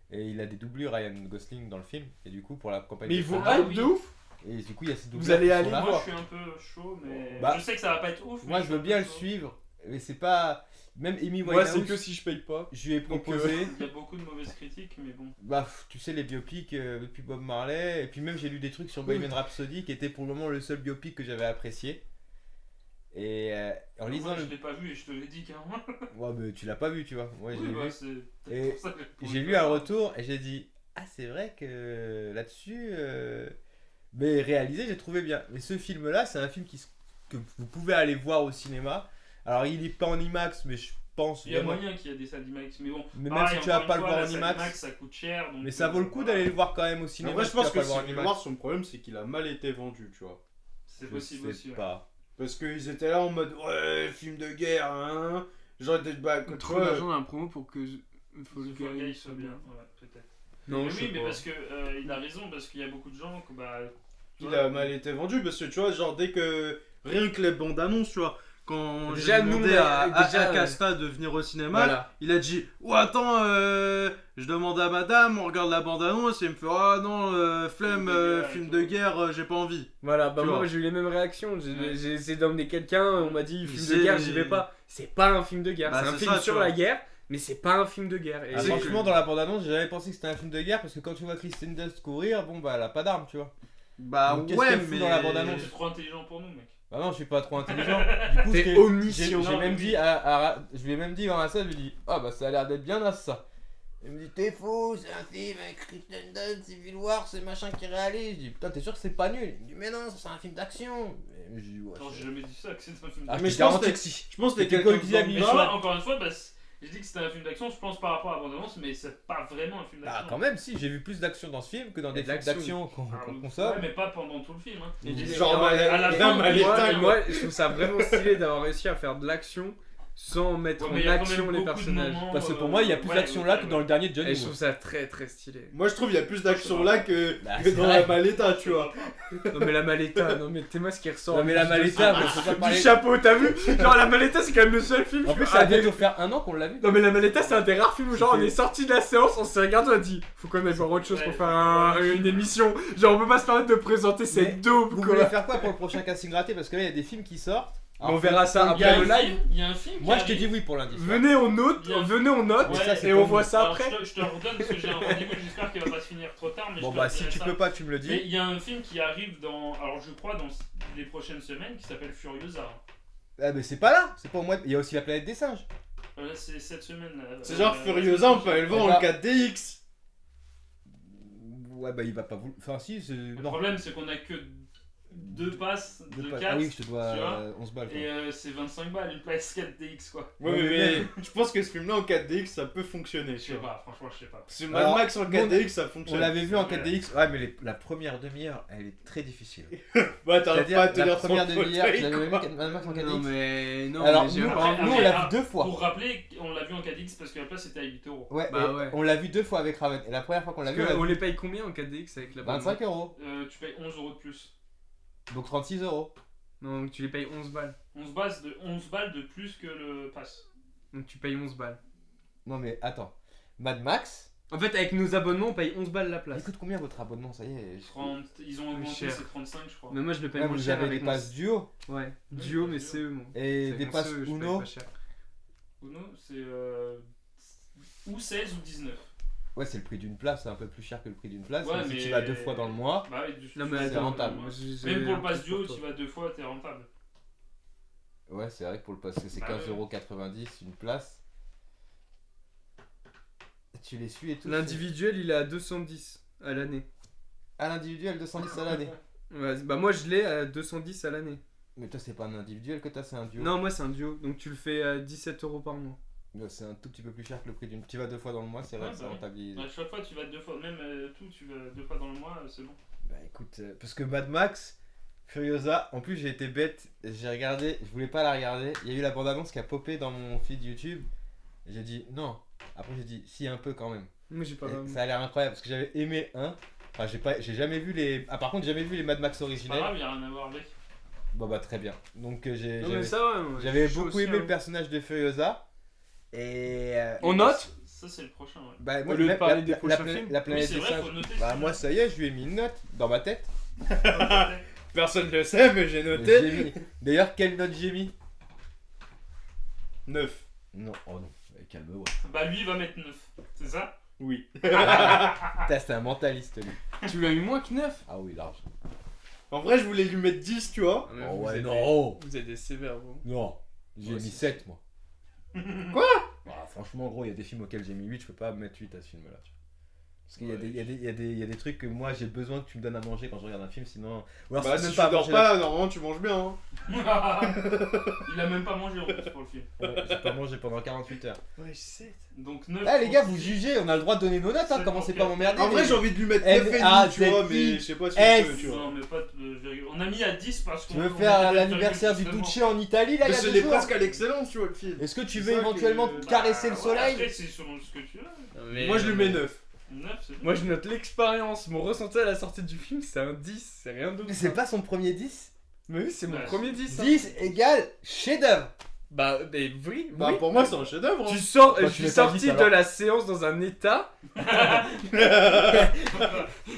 Et il a des doublures Ryan Gosling dans le film. Et du coup pour la campagne Mais de ils vont promo- Ah hype oui. de ouf. Et du coup il y a ces doubleurs Vous allez qui sont aller là. Moi, voir. je suis un peu chaud, mais Bah, je sais que ça va pas être ouf. Moi mais je veux suis bien un le peu chaud. suivre, mais c'est pas. Même Amy Moi Winehouse, c'est que si je paye pas. je lui ai Donc, proposé. Il y a beaucoup de mauvaises critiques, mais bon. Bah, tu sais, les biopics depuis Bob Marley, et puis même j'ai lu des trucs sur Bohemian Rhapsody qui était pour le moment le seul biopic que j'avais apprécié. Et en lisant Moi, le. je l'ai pas vu et je te l'ai dit carrément. Ouais, mais tu l'as pas vu, tu vois. Moi, Oui, j'ai bah, vu. c'est Et pour ça que J'ai lu un retour et j'ai dit ah, c'est vrai que là-dessus. Mais réalisé, j'ai trouvé bien. Mais ce film-là, c'est un film que vous pouvez aller voir au cinéma. Alors, il est pas en IMAX, mais je pense Il y a vraiment. moyen qu'il y a des salles d'IMAX, mais bon. Mais même pareil, si tu vas encore pas une le fois, voir la en salle IMAX. ça coûte cher. Donc, Mais ça vaut le coup voilà. d'aller le voir quand même au cinéma. Après, je si tu vas pense pas que le voir en Civil IMAX. War, son problème, c'est qu'il a mal été vendu, tu vois. C'est Je possible sais aussi. ouais. pas. Parce qu'ils étaient là en mode ouais, film de guerre, hein. Genre, bah, tu Trop vois, d'argent dans la promo pour que Fall Que Fall Guy Guy soit bien, ouais, peut-être. Non, mais je oui, sais mais pas. parce que il a raison, parce qu'il y a beaucoup de gens que bah. tu il vois, a mal été vendu parce que tu vois, genre, dès que. Rien que les bandes annonces, tu vois. quand Déjà, j'ai nous, demandé à déjà, Casta de venir au cinéma, Voilà. il a dit oh attends, je demande à madame, on regarde la bande-annonce et il me fait ah non, flemme, film de guerre, j'ai pas envie. Voilà, bah Tu moi vois. j'ai eu les mêmes réactions. Ouais. J'ai essayé d'emmener quelqu'un, on m'a dit film de C'est- guerre, j'y vais pas. C'est pas un film de guerre, Bah, c'est un c'est film ça, tu sur vois. la guerre, mais c'est pas un film de guerre. Et Ah, c'est franchement, que- dans la bande-annonce, j'ai jamais pensé que c'était un film de guerre parce que quand tu vois Kristen Dunst courir, bon bah elle a pas d'arme, tu vois. Bah Donc, qu'est-ce ouais, qu'elle fout mais dans la bande-annonce C'est trop intelligent pour nous, mec. Bah non, je suis pas trop intelligent. Du coup, T'es j'ai omniscient. j'ai même dit je lui ai même dit dans la salle, je lui ai dit ah bah ça a l'air d'être bien naze ça. Il me dit t'es fou, c'est un film avec Kristen Dunst, Civil War, c'est machin qui réalise. Je dis putain t'es sûr que c'est pas nul? Il me dit mais non, c'est un film d'action. Et je dis ouais. Non, j'ai jamais dit ça, que c'était un film Ah, d'action. mais je je te pense garantis que- que si. Je pense que t'es C'était quelqu'un quoi, Xavier de Mais Michel bas. tu vois, encore une fois, j'ai dit que c'était un film d'action, je pense par rapport à la bande-annonce, mais c'est pas vraiment un film Bah d'action. quand même si, j'ai vu plus d'action dans ce film que dans des Et films d'action. d'action qu'on Ah, qu'on ouais, consomme. mais pas pendant tout le film. Hein. Et j'ai- Genre, et à la Madame fin, Aleta, moi, je trouve ça vraiment stylé d'avoir réussi à faire de l'action sans mettre Ouais, mais en il y a quand action même les beaucoup de personnages. moments, Parce que pour moi, il y a plus d'action là que dans le dernier John Et je Woo. trouve ça très très stylé. Moi je trouve il y a plus d'action là que Bah, que c'est dans vrai. la Maleta, tu vois. Non mais la Maleta, non mais t'es moi ce qui ressort. Non mais la Maleta, mais faut pas Du parler. chapeau, t'as vu? Genre la Maleta c'est quand même le seul film. En plus, ça a bientôt faire un an qu'on l'a vu. Non mais la Maleta c'est un des rares films où genre on C'était- est sorti de la séance, on s'est regardé, on a dit faut qu'on aille voir autre chose pour Ouais. faire une émission. Genre on peut pas se permettre de présenter Mais cette daube Vous quoi. voulez faire quoi pour le prochain casting raté? Parce que là, il y a des films qui sortent. On verra ça Il y a après le un live. film, il y a un film qui Moi, je te arrive. dis oui pour lundi. Venez on note, Il y a- venez on note Ouais, ça, c'est et pas on bon. voit ça Alors, après. je te redonne parce que j'ai un rendez-vous, j'espère qu'il va pas se finir trop tard. Mais Bon je te bah si redirai tu ça. peux pas, tu me le Mais dis. il y a un film qui arrive dans, alors je crois dans les prochaines semaines qui s'appelle Furiosa. Ah mais c'est pas là, c'est pas au mois de... Il y a aussi la planète des singes. Là c'est cette semaine. C'est genre Furiosa, on peut aller le voir en 4DX. Ouais bah il va pas vous... Enfin si, c'est... Le Non. problème c'est qu'on a que 2 passes de 4 Ah oui, je te dois tu vois 11 balles. quoi. et c'est 25 balles une place 4DX quoi. Ouais, Ouais, mais je pense que ce film là en 4DX ça peut fonctionner, Je tu sais vois. pas, franchement je sais pas. Si Mad Alors, Max en 4DX ça On fonctionne. l'avait vu en Ouais. 4DX. Ouais mais la première demi-heure, elle est très difficile. Bah t'arrives C'est-à-dire pas à tenir la son première demi-heure, tu fauteuil, l'avais vu quoi. Mad Max en 4DX. Non mais non Alors mais j'ai nous, pas nous, Ah, on l'a ah, vu deux fois. Pour rappeler, on l'a vu en 4DX parce que la place était à 8 euros. Ouais, Bah et ouais. on l'a vu deux fois avec Raven. Et la première fois qu'on l'a Parce vu, que on on l'a les vu paye combien en 4DX avec la 25 €. Tu payes 11 euros de plus. Donc 36 €. Non donc tu les payes 11 balles. 11 balles de plus que le pass. Donc tu payes 11 balles. Non mais attends. Mad Max, En fait avec nos abonnements on paye 11 balles la il place. coûte combien votre abonnement? Ça y est. 30, ils ont augmenté, cher. c'est 35 je crois. Mais moi je le paye Ouais, moins vous cher avez avec des mon- passes duo Ouais, Oui, duo pas mais duo. c'est eux moi. et C'est des mon passes CE, je paye Uno. pas cher. Uno, c'est ou 16 ou 19. Ouais, c'est le prix d'une place, c'est un peu plus cher que le prix d'une place. Ouais, mais si mais- tu vas deux fois dans le mois, Bah oui, Non mais C'est attends, rentable. moi, même pour le un pass truc duo, pour toi. tu vas 2 fois, t'es rentable. ouais, c'est vrai que pour le pass, c'est Bah 15,90 € une place. Tu les suis et tout. L'individuel il est à 210 à l'année. À l'individuel, 210 à l'année. Ouais, bah moi je l'ai à 210 à l'année. Mais toi, c'est pas un individuel que t'as, c'est un duo. Non moi c'est un duo donc tu le fais à 17 € par mois. Ouais, c'est un tout petit peu plus cher que le prix d'une. Tu vas deux fois dans le mois, c'est vrai Ouais, que c'est bah oui. rentabilisé. À chaque fois, tu vas 2 fois, même tout, tu vas 2 fois dans le mois, c'est bon. Bah écoute, parce que Mad Max, Furiosa, en plus j'ai été bête, j'ai regardé, je voulais pas la regarder. Il y a eu la bande-annonce qui a popé dans mon feed YouTube. Et j'ai dit non. Après j'ai dit si un peu quand même. Moi j'ai pas Et vraiment. ça a l'air incroyable parce que j'avais aimé un. Enfin j'ai jamais vu les. Ah par contre j'ai jamais vu les Mad Max C'est pas originels. grave, y'a rien à voir avec. Bon bah très bien. Donc Non mais ça ouais. moi, j'avais je suis beaucoup aussi, aimé hein. le personnage de Furiosa. Et On note. Ça, c'est le prochain, ouais. bah, Au lieu de parler la, des la, prochains pla- films. la Oui, planète c'est des vrai, singes. faut noter. Bah moi ça y est, je lui ai mis une note dans ma tête. Personne ne le sait, mais j'ai Mais noté. j'ai mis. D'ailleurs quelle note j'ai mis? 9. Non, oh non, calme-moi. Bah, lui, il va mettre 9. C'est ça? Oui. Putain, c'est un mentaliste lui. Tu l'as eu moins que 9. Ah oui, large. En vrai, je voulais lui mettre 10, tu vois. Oh ouais, non. Vous êtes des sévères vous. Non, j'ai Ouais, mis si. 7 moi. Quoi? Bah, franchement, gros, il y a des films auxquels j'ai mis 8, je peux pas mettre 8 à ce film là. Parce qu'il y a des- il y a des- il y a des- il y a des trucs que moi j'ai besoin que tu me donnes à manger quand je regarde un film, sinon. Ou alors Bah, c'est si même tu pas à dors manger pas, normalement tu manges bien. Hein. Il a même pas mangé en plus pour le film. là. Ouais, j'ai pas mangé pendant 48 heures. Ouais, 7. Donc 9. Eh les gars, vous jugez, on a le droit de donner nos notes, hein, C'est commencez pour pas à que- m'emmerder. En vrai, les- j'ai envie de lui mettre F, 9 et A, demi, tu vois, Z, mais I, je sais pas si S. on peut, tu vois. Non, mais pas de virgule. On a mis à 10 parce qu'on. Tu veux on faire mettait l'anniversaire du virgule, Duce en Italie là, il Mais y a c'est 2 les jours. presque à l'excellence, tu vois, le film. Est-ce que tu C'est veux ça éventuellement que- caresser le Bah, soleil? Après, c'est selon ce que tu veux. Moi, je lui mets 9. 9, c'est bon. Moi je note l'expérience, mon ressenti à la sortie du film c'est un 10, c'est rien d'autre. Mais c'est pas son premier 10? Mais oui, c'est mon Bah, premier 10. hein. 10 égale chef-d'œuvre. Bah, oui, oui. Bah, pour moi, c'est un chef-d'œuvre. Tu Hein. sors, Bah, je tu suis l'as pas sorti dit, de alors. la séance dans un état.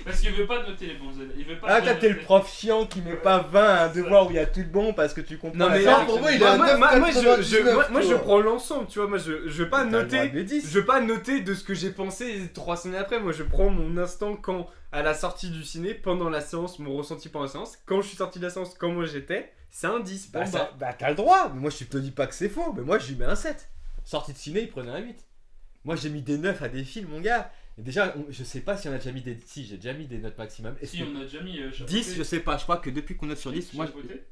Parce qu'il veut pas noter les bons élèves. Il veut pas Ah, bien toi, t'es le noter. prof chiant qui met pas 20 à un devoir où il y a tout de bon parce que tu comprends. Non, mais la non, pour moi, il est à moi, 9,99, moi, je toi. prends l'ensemble, tu vois. Moi, je veux pas T'as le droit noter. de 10. Je veux pas noter de ce que j'ai pensé 3 semaines après. Moi, je prends mon instant quand, à la sortie du ciné, pendant la séance, mon ressenti pendant la séance. Quand je suis sorti de la séance, comment j'étais, c'est un 10. Bah, Bon, bah. bah, t'as le droit. Mais moi, je te dis pas que c'est faux. Mais moi, je lui mets un 7. Sortie de ciné, il prenait un 8. Moi, j'ai mis des 9 à des films, mon gars. Et déjà, je sais pas si on a déjà mis des. Si, j'ai déjà mis des notes maximum. Est-ce Si, que- on a déjà mis. 10, je sais pas. Je crois que depuis qu'on note sur 10, moi,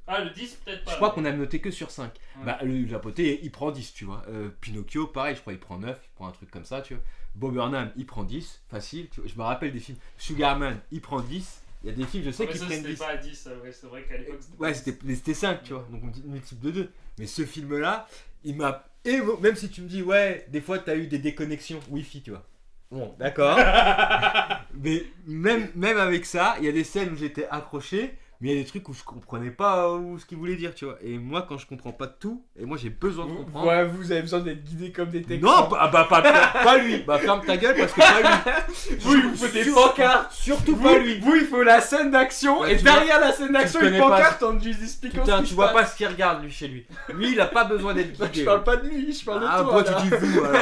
Ah, le 10, peut-être pas. je crois mais- qu'on a noté que sur 5. Ouais. Bah, le Japoté, il prend 10, tu vois. Pinocchio, pareil, je crois, il prend 9, il prend un truc comme ça, tu vois. Bob Burnham, il prend 10, facile. Tu vois. Je me rappelle des films. Sugarman, il prend 10. Il y a des films, je sais Ah, mais qu'ils ça, prennent c'était 10. pas à 10, ouais, c'est vrai qu'à l'époque. Ouais, c'était 5, tu vois. Donc on dit multiple de 2. Mais ce film-là, il m'a. Même si tu me dis, ouais, des fois, t'as eu des déconnexions Wi-Fi, tu vois. Bon, d'accord. Mais même avec ça, il y a des scènes où j'étais accroché, mais il y a des trucs où je comprenais pas ce qu'il voulait dire, tu vois. Et moi, quand je comprends pas tout, et moi j'ai besoin de comprendre. Ouais, vous avez besoin d'être guidé comme des textes. Non, pas lui. Bah ferme ta gueule parce que pas lui. Vous, il vous faut des pancartes. Surtout Vous, pas lui. vous, il faut la scène d'action. Ouais, Et tu derrière la scène d'action, tu une connais pas- pancarte en lui expliquant Putain, ce qui tu se vois passe. pas ce qu'il regarde lui chez lui. Lui, il a pas besoin d'être Bah, guidé. je parle pas de lui, je parle Ah, de toi. moi là. tu dis vous alors.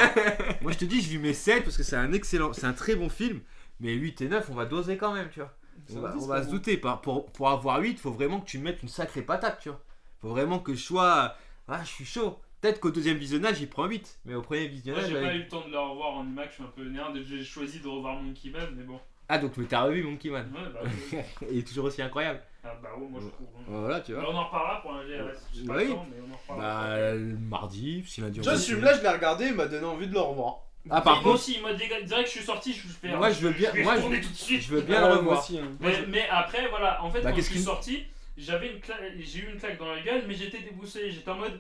Moi je te dis, je lui mets 7 parce que c'est un très bon film. Mais 8 et 9, on va doser quand même, tu vois. On va se douter. Pour avoir 8, faut vraiment que tu mettes une sacrée patate, tu vois. Faut vraiment que je sois. Ah, je suis chaud. Peut-être qu'au deuxième visionnage, il prend 8. Mais au premier Moi, visionnage. j'ai pas avec- eu le temps de le revoir en IMAX, je suis un peu énervé. J'ai choisi de revoir Monkey Man, mais bon. Ah, donc mais t'as revu Monkey Man. Ouais, bah, ouais. Il est toujours aussi incroyable. Ah, bah, ouais, moi je trouve. Voilà, tu vois. On en reparlera pour un GRS. Je sais pas Oui. quand, mais on en reparlera. Bah, le mardi, si lundi on Tu vois, ce film-là, je l'ai regardé, il m'a donné envie de le revoir. Ah, Et par moi contre, aussi, moi, direct que je suis sorti, je fais. Moi, je veux bien- vais moi, retourner tout de suite. je veux bien Ouais, le moi revoir. aussi, hein. Mais après, voilà, en fait, Bah, quand je qu'est-ce suis que- sorti, j'ai eu une claque dans la gueule, mais j'étais déboussolé. J'étais en mode.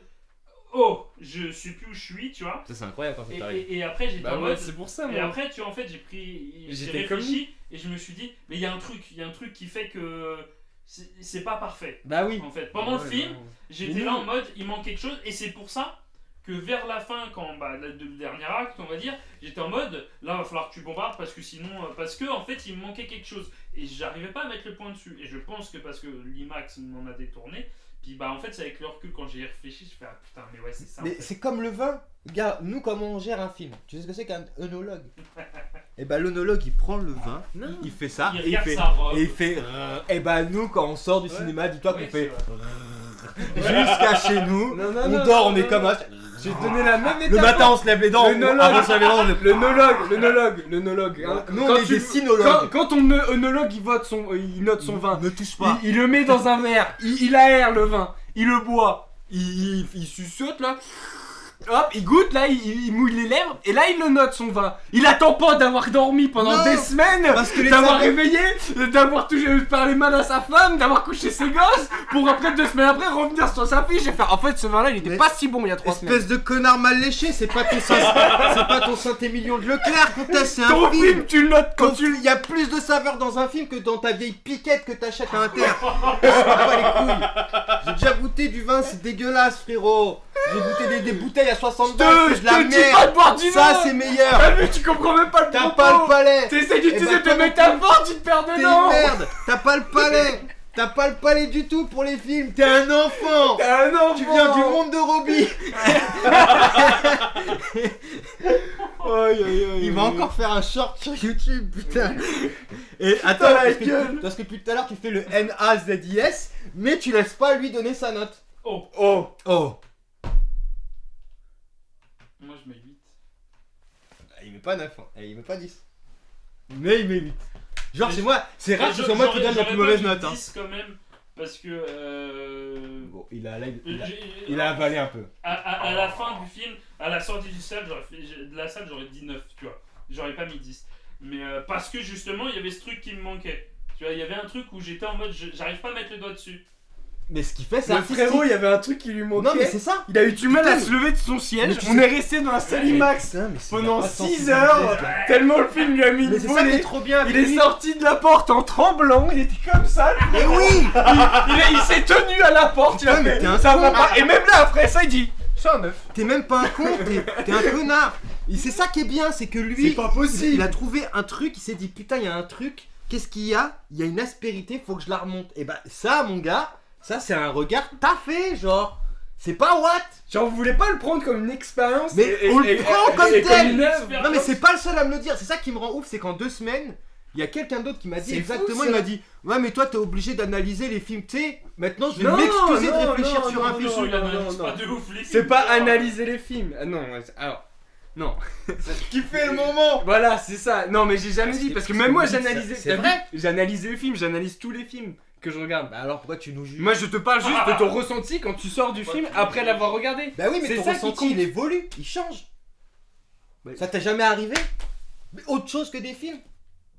Oh, je sais plus où je suis, tu vois. Ça, c'est incroyable quand ça t'arrive. Et après, j'étais Bah en ouais, mode. c'est pour ça, Et moi. après, tu vois, en fait, j'ai J'étais comme réfléchi et je me suis dit, mais il y a un truc qui fait que c'est pas parfait. Bah oui. En fait, pendant le Ouais, film, non. j'étais Mais là nous- en mode, il manque quelque chose, et c'est pour ça que vers la fin, quand le dernier acte, on va dire, j'étais en mode, là, va falloir que tu bombardes parce que sinon, parce que en fait, il me manquait quelque chose et j'arrivais pas à mettre le point dessus. Et je pense que parce que l'IMAX m'en a détourné. Puis bah en fait c'est avec le recul quand j'y ai réfléchi je fais ah putain mais ouais c'est ça. en Mais fait. c'est comme le vin. Gars, nous, comment on gère un film? Tu sais ce que c'est qu'un œnologue? Et bah, l'œnologue, il prend le vin, il fait ça, Il et il regarde fait. sa robe. Et il fait. Et bah, nous, quand on sort du Ouais. cinéma, dis-toi Oui, qu'on fait. c'est vrai. Jusqu'à chez nous, Non, non, on non, dort, non, on est non, comme non. ça. J'ai donné la même Le métaphore. matin, on se lève les dents, Le nologue. avant de se lever les dents, on se- Le nologue. Hein. Nous, Quand on est tu- des sinologues. Quand ton œnologue il note son vin, Ne touche pas. il le met dans un verre, il aère le vin, il le boit, il suçote là, hop, il goûte là, il mouille les lèvres, et là il le note son vin. Il attend pas d'avoir dormi pendant Non, des semaines, parce que les d'avoir saveurs- réveillé, d'avoir parlé mal à sa femme, d'avoir couché ses gosses, pour après 2 semaines après revenir sur sa fiche et faire en fait ce vin là il était Mais- pas si bon il y a 3 semaines. Espèce de connard mal léché, c'est pas ton Saint-Émilion de Leclerc, putain, c'est un Ton film. film tu le notes quand Il y a plus de saveur dans un film que dans ta vieille piquette que t'achètes à Inter. Je m'en bats les couilles. J'ai déjà goûté du vin, c'est dégueulasse, frérot. J'ai goûté des bouteilles à 60 balles, c'est de la je te dis pas merde. de boire du Ça, vin. c'est meilleur. T'as vu, tu comprends même pas le T'as propos. pas le palais. T'essayes d'utiliser Eh ben, tes métaphores, tu te perds T'es une dedans. merde. T'as pas le palais. T'as pas le palais du tout pour les films. T'es un enfant. T'es un enfant. Tu viens du monde de Roby. Aïe, aïe, aïe, Il va aïe. encore faire un short sur YouTube, putain. Et attends, la parce que, gueule. parce que depuis tout à l'heure tu fais le NAZIS, mais tu laisses pas lui donner sa note. Oh, Oh. Oh. moi je mets 8. Il met pas 9, hein. Il met pas 10. Mais il met 8. Genre, Mais c'est moi, c'est rare que ce soit moi qui donne la plus mauvaise note. Hein. 10 quand même parce que Bon, il a j'ai- il a avalé un peu. à la fin du film, à la sortie du salle, de la salle, j'aurais dit 9, tu vois. J'aurais pas mis 10. Mais parce que justement, il y avait ce truc qui me manquait. Tu vois, il y avait un truc où j'étais en mode, j'arrive pas à mettre le doigt dessus. Mais ce qu'il fait, c'est Le artistique. frérot, il y avait un truc qui lui manquait. Non, mais c'est ça. Il a eu du mal à Putain, se lever de son siège. mais tu On sais- est resté dans la salle IMAX Putain, mais c'est- pendant y a pas de 6 sensibilité, heures. ce gars. Tellement le film lui a mis une Mais c'est ça qui est volée. trop bien. Il est sorti de la porte en tremblant. Il était comme ça. Mais oui. Il s'est tenu à la porte. Il a Putain, mais fait, t'es un ça con. va pas. Et même là, après ça, il dit c'est un 9. T'es même pas un con, t'es un connard. Et c'est ça qui est bien, c'est que lui, C'est pas possible. il a trouvé un truc, il s'est dit putain, il y a un truc, qu'est-ce qu'il y a? Il y a une aspérité, faut que je la remonte. Et bah ça, mon gars, ça c'est un regard taffé, genre. C'est pas what? Genre, vous voulez pas le prendre comme une expérience. Mais on le prend comme tel. une œuvre. Non mais c'est pas le seul à me le dire, c'est ça qui me rend ouf, c'est qu'en 2 semaines, il y a quelqu'un d'autre qui m'a dit C'est exactement, fou, ça. il m'a dit ouais mais toi t'es obligé d'analyser les films, tu sais, maintenant je vais Non, m'excuser de non, réfléchir non, sur un non, film. non, Il analyse non, pas non. de ouf les C'est films, pas quoi. analyser les films. Ah non, alors. Non. Kiffer le moment. Voilà, c'est ça. Non, mais j'ai jamais dit. Parce que même moi, j'analysais. c'est t'as vu, vrai. j'analysais les films, j'analyse tous les films que je regarde. Bah alors pourquoi tu nous juges? Moi, je te parle juste de ton ressenti quand tu sors du film après l'avoir regardé. Bah oui, mais C'est ton ça qui ressenti compte. il évolue, il change. Ça t'est jamais arrivé? Mais autre chose que des films.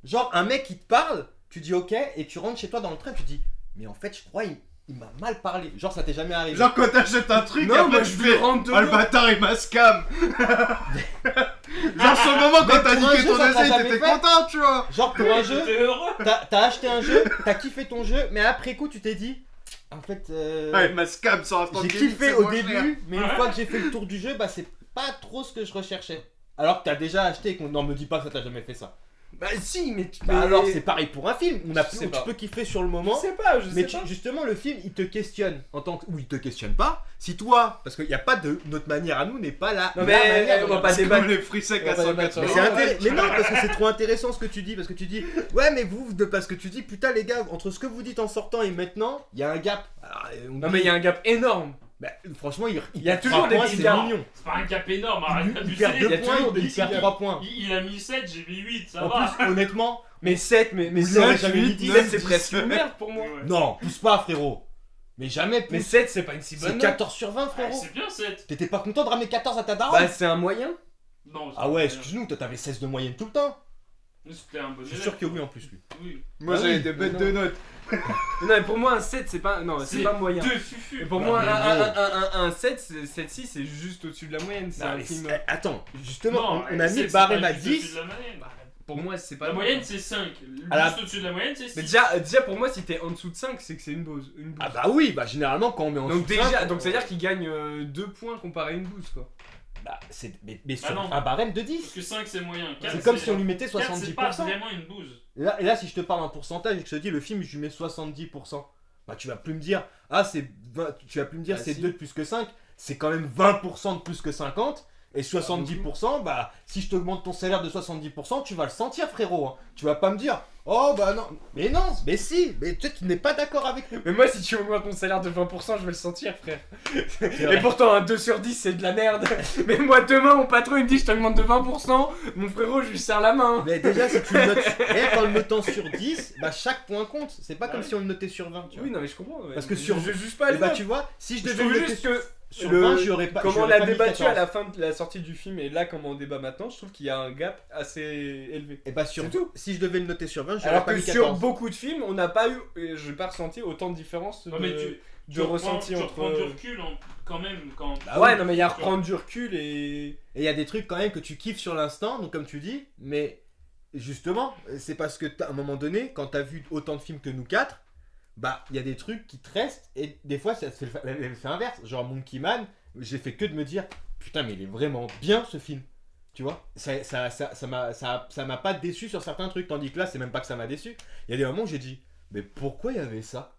Genre un mec qui te parle, tu dis ok, et tu rentres chez toi dans le train, tu dis mais en fait je crois il m'a mal parlé. Genre ça t'est jamais arrivé. Genre quand t'achètes un truc, Non, après moi, tu je fais rentre ah le dedans. bâtard il m'a scam. Genre sur le moment Mais quand t'as pour un niqué jeu, ton ça t'a essai, jamais t'étais fait. content tu vois. Genre pour un jeu, J'étais heureux. t'as acheté un jeu, t'as kiffé ton jeu, mais après coup tu t'es dit en fait Ah, il m'a scam sur Instant j'ai Gaming, kiffé c'est au moins cher. début, mais une Ouais. fois que j'ai fait le tour du jeu, bah c'est pas trop ce que je recherchais. Alors que t'as déjà acheté et qu'on non me dis pas que ça t'a jamais fait ça. Bah, si, mais. Bah alors c'est pareil pour un film, Je sais tu pas. peux kiffer sur le Je moment. sais pas, je Mais sais pas. justement, le film, il te questionne en tant que. Ou il te questionne pas. Si toi, parce qu'il n'y a pas de. Notre manière à nous n'est pas la. Non, la mais manière on de- va pas C'est débattre. comme les fruits secs à On va débattre 180. Mais, sur c'est mais non, parce que c'est trop intéressant ce que tu dis. Parce que tu dis, ouais, mais parce que tu dis, putain, les gars, entre ce que vous dites en sortant et maintenant, il y a un gap. Alors, on Non, dit- mais il y a un gap énorme. Bah, franchement, Il y a toujours des petits c'est gaps. mignon. C'est pas un cap énorme, arrête Il d'abuser. perd 2 y a points, toujours des il petits perd gaps. 3 points. Il a mis 7, j'ai mis 8, ça En va. plus, honnêtement, Mais 7, mais Vous l'aurez jamais mis 7, 10, c'est presque une merde pour moi. Ouais. non, pousse pas, frérot. Mais jamais Mais pousse. 7, c'est pas une si bonne C'est note. 14 sur 20, Ah, frérot. c'est bien 7. T'étais pas content de ramener 14 à ta daronne? Bah, c'est un moyen. Non, Ah ouais, c'est- excuse-nous, toi t'avais 16 de moyenne tout le temps. C'était un bon Je suis élève. sûr que oui en plus lui. Oui. Moi Ah j'avais oui, des bêtes non. de notes. Non, mais pour moi, un 7, c'est pas. Non, c'est pas moyen. Deux fufu. Et pour Ah, moi, mais un 7, 7-6, c'est juste au-dessus de la moyenne. C'est Non, un mais film. Attends, justement, Non, on a mis c'est le barème pas à juste au-dessus 10. de la moyenne. Pour moi, c'est pas La bon. moyenne c'est 5. À la- Juste au-dessus de la moyenne c'est 6. Mais déjà, pour moi, si t'es en dessous de 5, c'est que c'est une bouse. Ah bah oui, bah généralement quand on met en donc, dessous de déjà, 5, donc ça veut dire qu'il gagne 2 points comparé à une bouse, quoi. bah, mais sur Ah non. un barème de Parce 10. que 5 c'est moyen. 4, C'est comme si on lui mettait 4 c'est pas 70%. vraiment une bouse. Et là, si je te parle en pourcentage et que je te dis le film, je lui mets 70%. Bah tu vas plus me dire, ah c'est 20, tu vas plus me dire Ah, c'est si. 2 de plus que 5, c'est quand même 20% de plus que 50. Et 70%, bah si je t'augmente ton salaire de 70%, tu vas le sentir frérot. Hein. Tu vas pas me dire, oh bah non, mais si, mais peut-être qu'il n'est pas d'accord avec nous. Mais moi, si tu augmentes mon salaire de 20%, je vais le sentir, frère. vrai. Et pourtant, un 2 sur 10, c'est de la merde. Mais moi, demain, mon patron, il me dit, je t'augmente de 20%. Mon frérot, je lui serre la main. Mais déjà, si tu le notes, en le notant sur 10, bah chaque point compte. C'est pas Bah comme oui. si on le notait sur 20. Tu vois. Oui, non, mais je comprends. ouais. Parce que sur- Je juge pas Et les bah notes. tu vois, si je Je devais trouve le noter juste que sur le- 20, j'aurais pas. comment on j'aurais a pas mis débattu 14. à la fin de la sortie du film et là, comment on débat maintenant, je trouve qu'il y a un gap assez élevé. Et bah sur C'est tout. si je devais le noter sur 20, j'aurais Alors pas que mis sur 14. beaucoup de films, on n'a pas eu, et j'ai pas ressenti autant de différence Ouais, mais de Tu reprends- ressenti tu reprends du entre. recul quand même. Quand... Bah Ouais, oui. non, mais il y a reprendre du recul et. Et il y a des trucs quand même que tu kiffes sur l'instant, donc comme tu dis, mais justement, c'est parce que à un moment donné, quand t'as vu autant de films que nous 4, bah il y a des trucs qui te restent et des fois ça te fait l'effet inverse. Genre Monkey Man, j'ai fait que de me dire putain mais il est vraiment bien ce film. Tu vois, ça m'a pas déçu sur certains trucs, tandis que là c'est même pas que ça m'a déçu. Il y a des moments où j'ai dit mais pourquoi il y avait ça?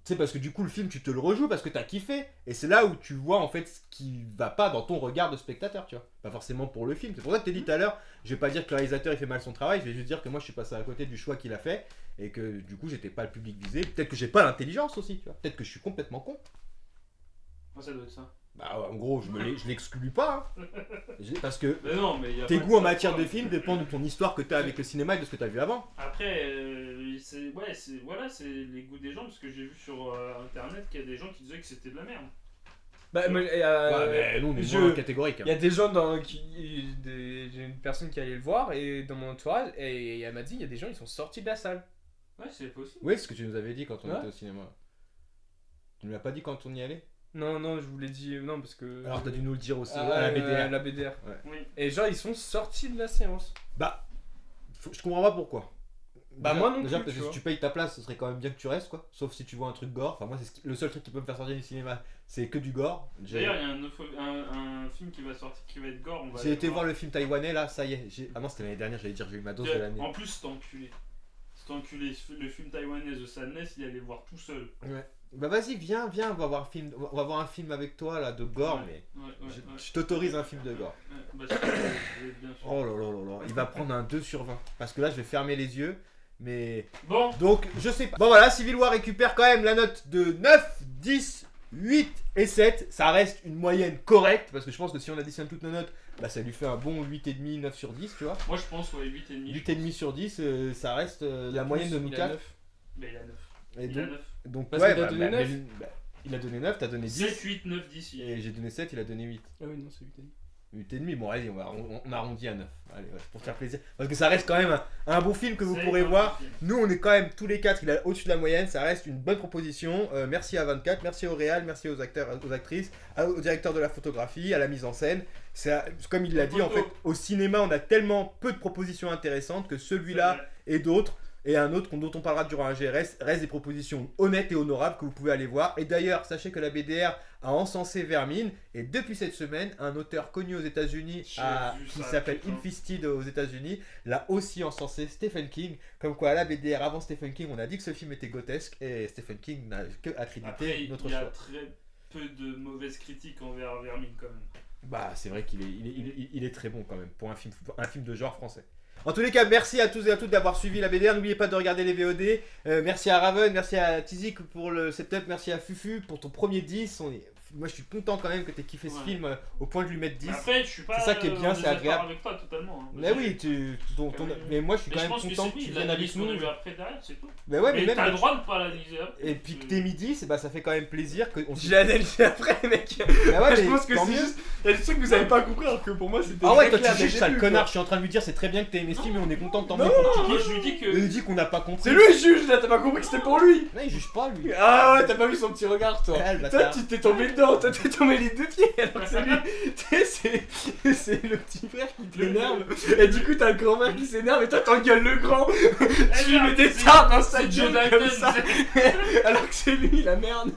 Tu sais, parce que du coup, le film, tu te le rejoues parce que t'as kiffé. Et c'est là où tu vois en fait ce qui va pas dans ton regard de spectateur, tu vois. Pas forcément pour le film. C'est pour ça que t'ai dit tout à l'heure, je vais pas dire que le réalisateur il fait mal son travail, je vais juste dire que moi je suis passé à côté du choix qu'il a fait et que du coup j'étais pas le public visé. Peut-être que j'ai pas l'intelligence aussi, tu vois. Peut-être que je suis complètement con. Ouais, ça doit être ça. Bah en gros, je l'exclus pas. Hein. Parce que Mais non, mais y a tes pas goûts en de ça, matière quoi. de film dépendent de ton histoire que t'as avec le cinéma et de ce que t'as vu avant. Après, c'est les goûts des gens parce que j'ai vu sur internet qu'il y a des gens qui disaient que c'était de la merde. Bah, mais, Ouais, mais nous on est je- moins catégorique. Il y a des gens j'ai une personne qui allait le voir et dans mon entourage et elle m'a dit il y a des gens ils sont sortis de la salle. Ouais, c'est possible. Oui, c'est ce que tu nous avais dit quand on Ouais. était au cinéma. Tu ne l'as pas dit quand on y allait? Non, non, je vous l'ai dit, non, parce que. Alors t'as dû nous le dire aussi, Ah, à la BDR. la BDR. Oui. Et genre, ils sont sortis de la séance. Bah, je comprends pas pourquoi. Bah, moi non déjà, plus, parce tu que si vois. tu payes ta place, ce serait quand même bien que tu restes, quoi. Sauf si tu vois un truc gore. Enfin, moi, c'est le seul truc qui peut me faire sortir du cinéma, c'est que du gore. D'ailleurs, il y a un film qui va sortir qui va être gore. On va J'ai aller été voir le film taïwanais, là, ça y est. Ah non, c'était l'année dernière, j'allais dire, j'ai eu ma dose de l'année. En plus, cet enculé, le film taïwanais The Sadness, il allait le voir tout seul. Ouais. Bah vas-y, viens, on va voir un film avec toi, là, de gore, Ouais, mais ouais, je t'autorise un film de gore. Bah, je vais bien sûr. Oh là là là là, il va prendre un 2 sur 20. Parce que là, je vais fermer les yeux. Mais. Bon, Donc, je sais pas. Bon, voilà, Civil War récupère quand même la note de 9, 10, 8 et 7. Ça reste une moyenne correcte. Parce que je pense que si on additionne toutes nos notes, bah ça lui fait un bon 8,5, 9 sur 10, tu vois. moi je pense, ouais, 8,5. 8,5 sur 10, ça reste la moyenne de nous Il a 4. 9. Mais il a 9. Et Il a donc, 9. donc Parce ouais, qu'il a donné 9. Il a donné 9, t'as donné 10. 7, 8, 9, 10. Et j'ai donné 7, il a donné 8. Ah oui, non, c'est 8,5. 8,5, bon, allez, on arrondit à 9. Allez, ouais, pour faire plaisir. Parce que ça reste quand même un bon film que vous C'est pourrez un voir. bon film. Nous, on est quand même tous les 4, il est au-dessus de la moyenne. Ça reste une bonne proposition. Merci à 24, merci au réal, merci aux acteurs, aux actrices, au directeur de la photographie, à la mise en scène. Comme il l'a dit, en fait, au cinéma, on a tellement peu de propositions intéressantes que celui-là et d'autres, et un autre dont on parlera durant un GRS, reste des propositions honnêtes et honorables que vous pouvez aller voir. Et d'ailleurs, sachez que la BDR a encensé Vermine, et depuis cette semaine, un auteur connu aux États-Unis J'ai vu qui ça, s'appelle putain. Infested aux États-Unis l'a aussi encensé, Stephen King. Comme quoi, à la BDR, avant Stephen King, on a dit que ce film était grotesque, et Stephen King n'a que accrédité Après, notre il y a choix. très peu de mauvaises critiques envers Vermine quand même. Bah, c'est vrai qu'il est très bon quand même pour un film de genre français. En tous les cas, merci à tous et à toutes d'avoir suivi la BDR. N'oubliez pas de regarder les VOD. Merci à Raven, merci à Tizik pour le setup, merci à Fufu pour ton premier 10. Moi, je suis content quand même que tu aies kiffé ce Ouais. film au point de lui mettre 10. Mais après, je suis pas. C'est ça qui est bien, en c'est désaccord agréable. avec toi totalement. Hein. Mais oui, mais moi, je suis Mais quand je même pense que content c'est que lui, tu il viennes avec analyse ce qu'on a nous. vu après derrière, c'est tout. Mais ouais, mais Mais même. t'as le droit de pas l'analyser après. Et puis que t'aies mis 10, bah, ça fait quand même plaisir que. Je l'ai analysé après, mec. Bah ouais, je mais pense que tant c'est mieux. juste. Il y a des trucs que vous avez pas compris, alors que pour moi c'était. Ah ouais, très toi clair tu dès juges le ça le début, connard, quoi. je suis en train de lui dire c'est très bien que t'aies aimé ce film et on est content de t'emmener Non, pour Moi, kiffes. je lui dis Il que. dit qu'on n'a pas compris. C'est lui le juge là, t'as pas compris que c'était pour lui. Non, il juge pas lui. Ah ouais, t'as pas vu son petit regard, toi. Ah, le Toi, bâtard. tu t'es tombé dedans, toi, t'es tombé les deux pieds, alors que c'est lui. Tu sais, c'est le petit frère qui t'énerve. Et du coup, t'as le grand frère qui s'énerve et toi, t'engueules le grand. Tu lui mets des tartes dans sa C'est Joe gueule Dalton. comme ça. Alors que c'est lui, la merde.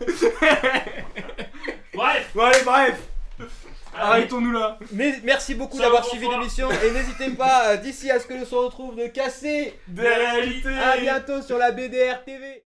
Bref, Bon, allez, bref. allez. Arrêtons-nous là. Mais merci beaucoup Ça, d'avoir bonsoir. suivi l'émission et n'hésitez pas d'ici à ce que l'on se retrouve de casser. Des réalités. À bientôt sur la BDR TV.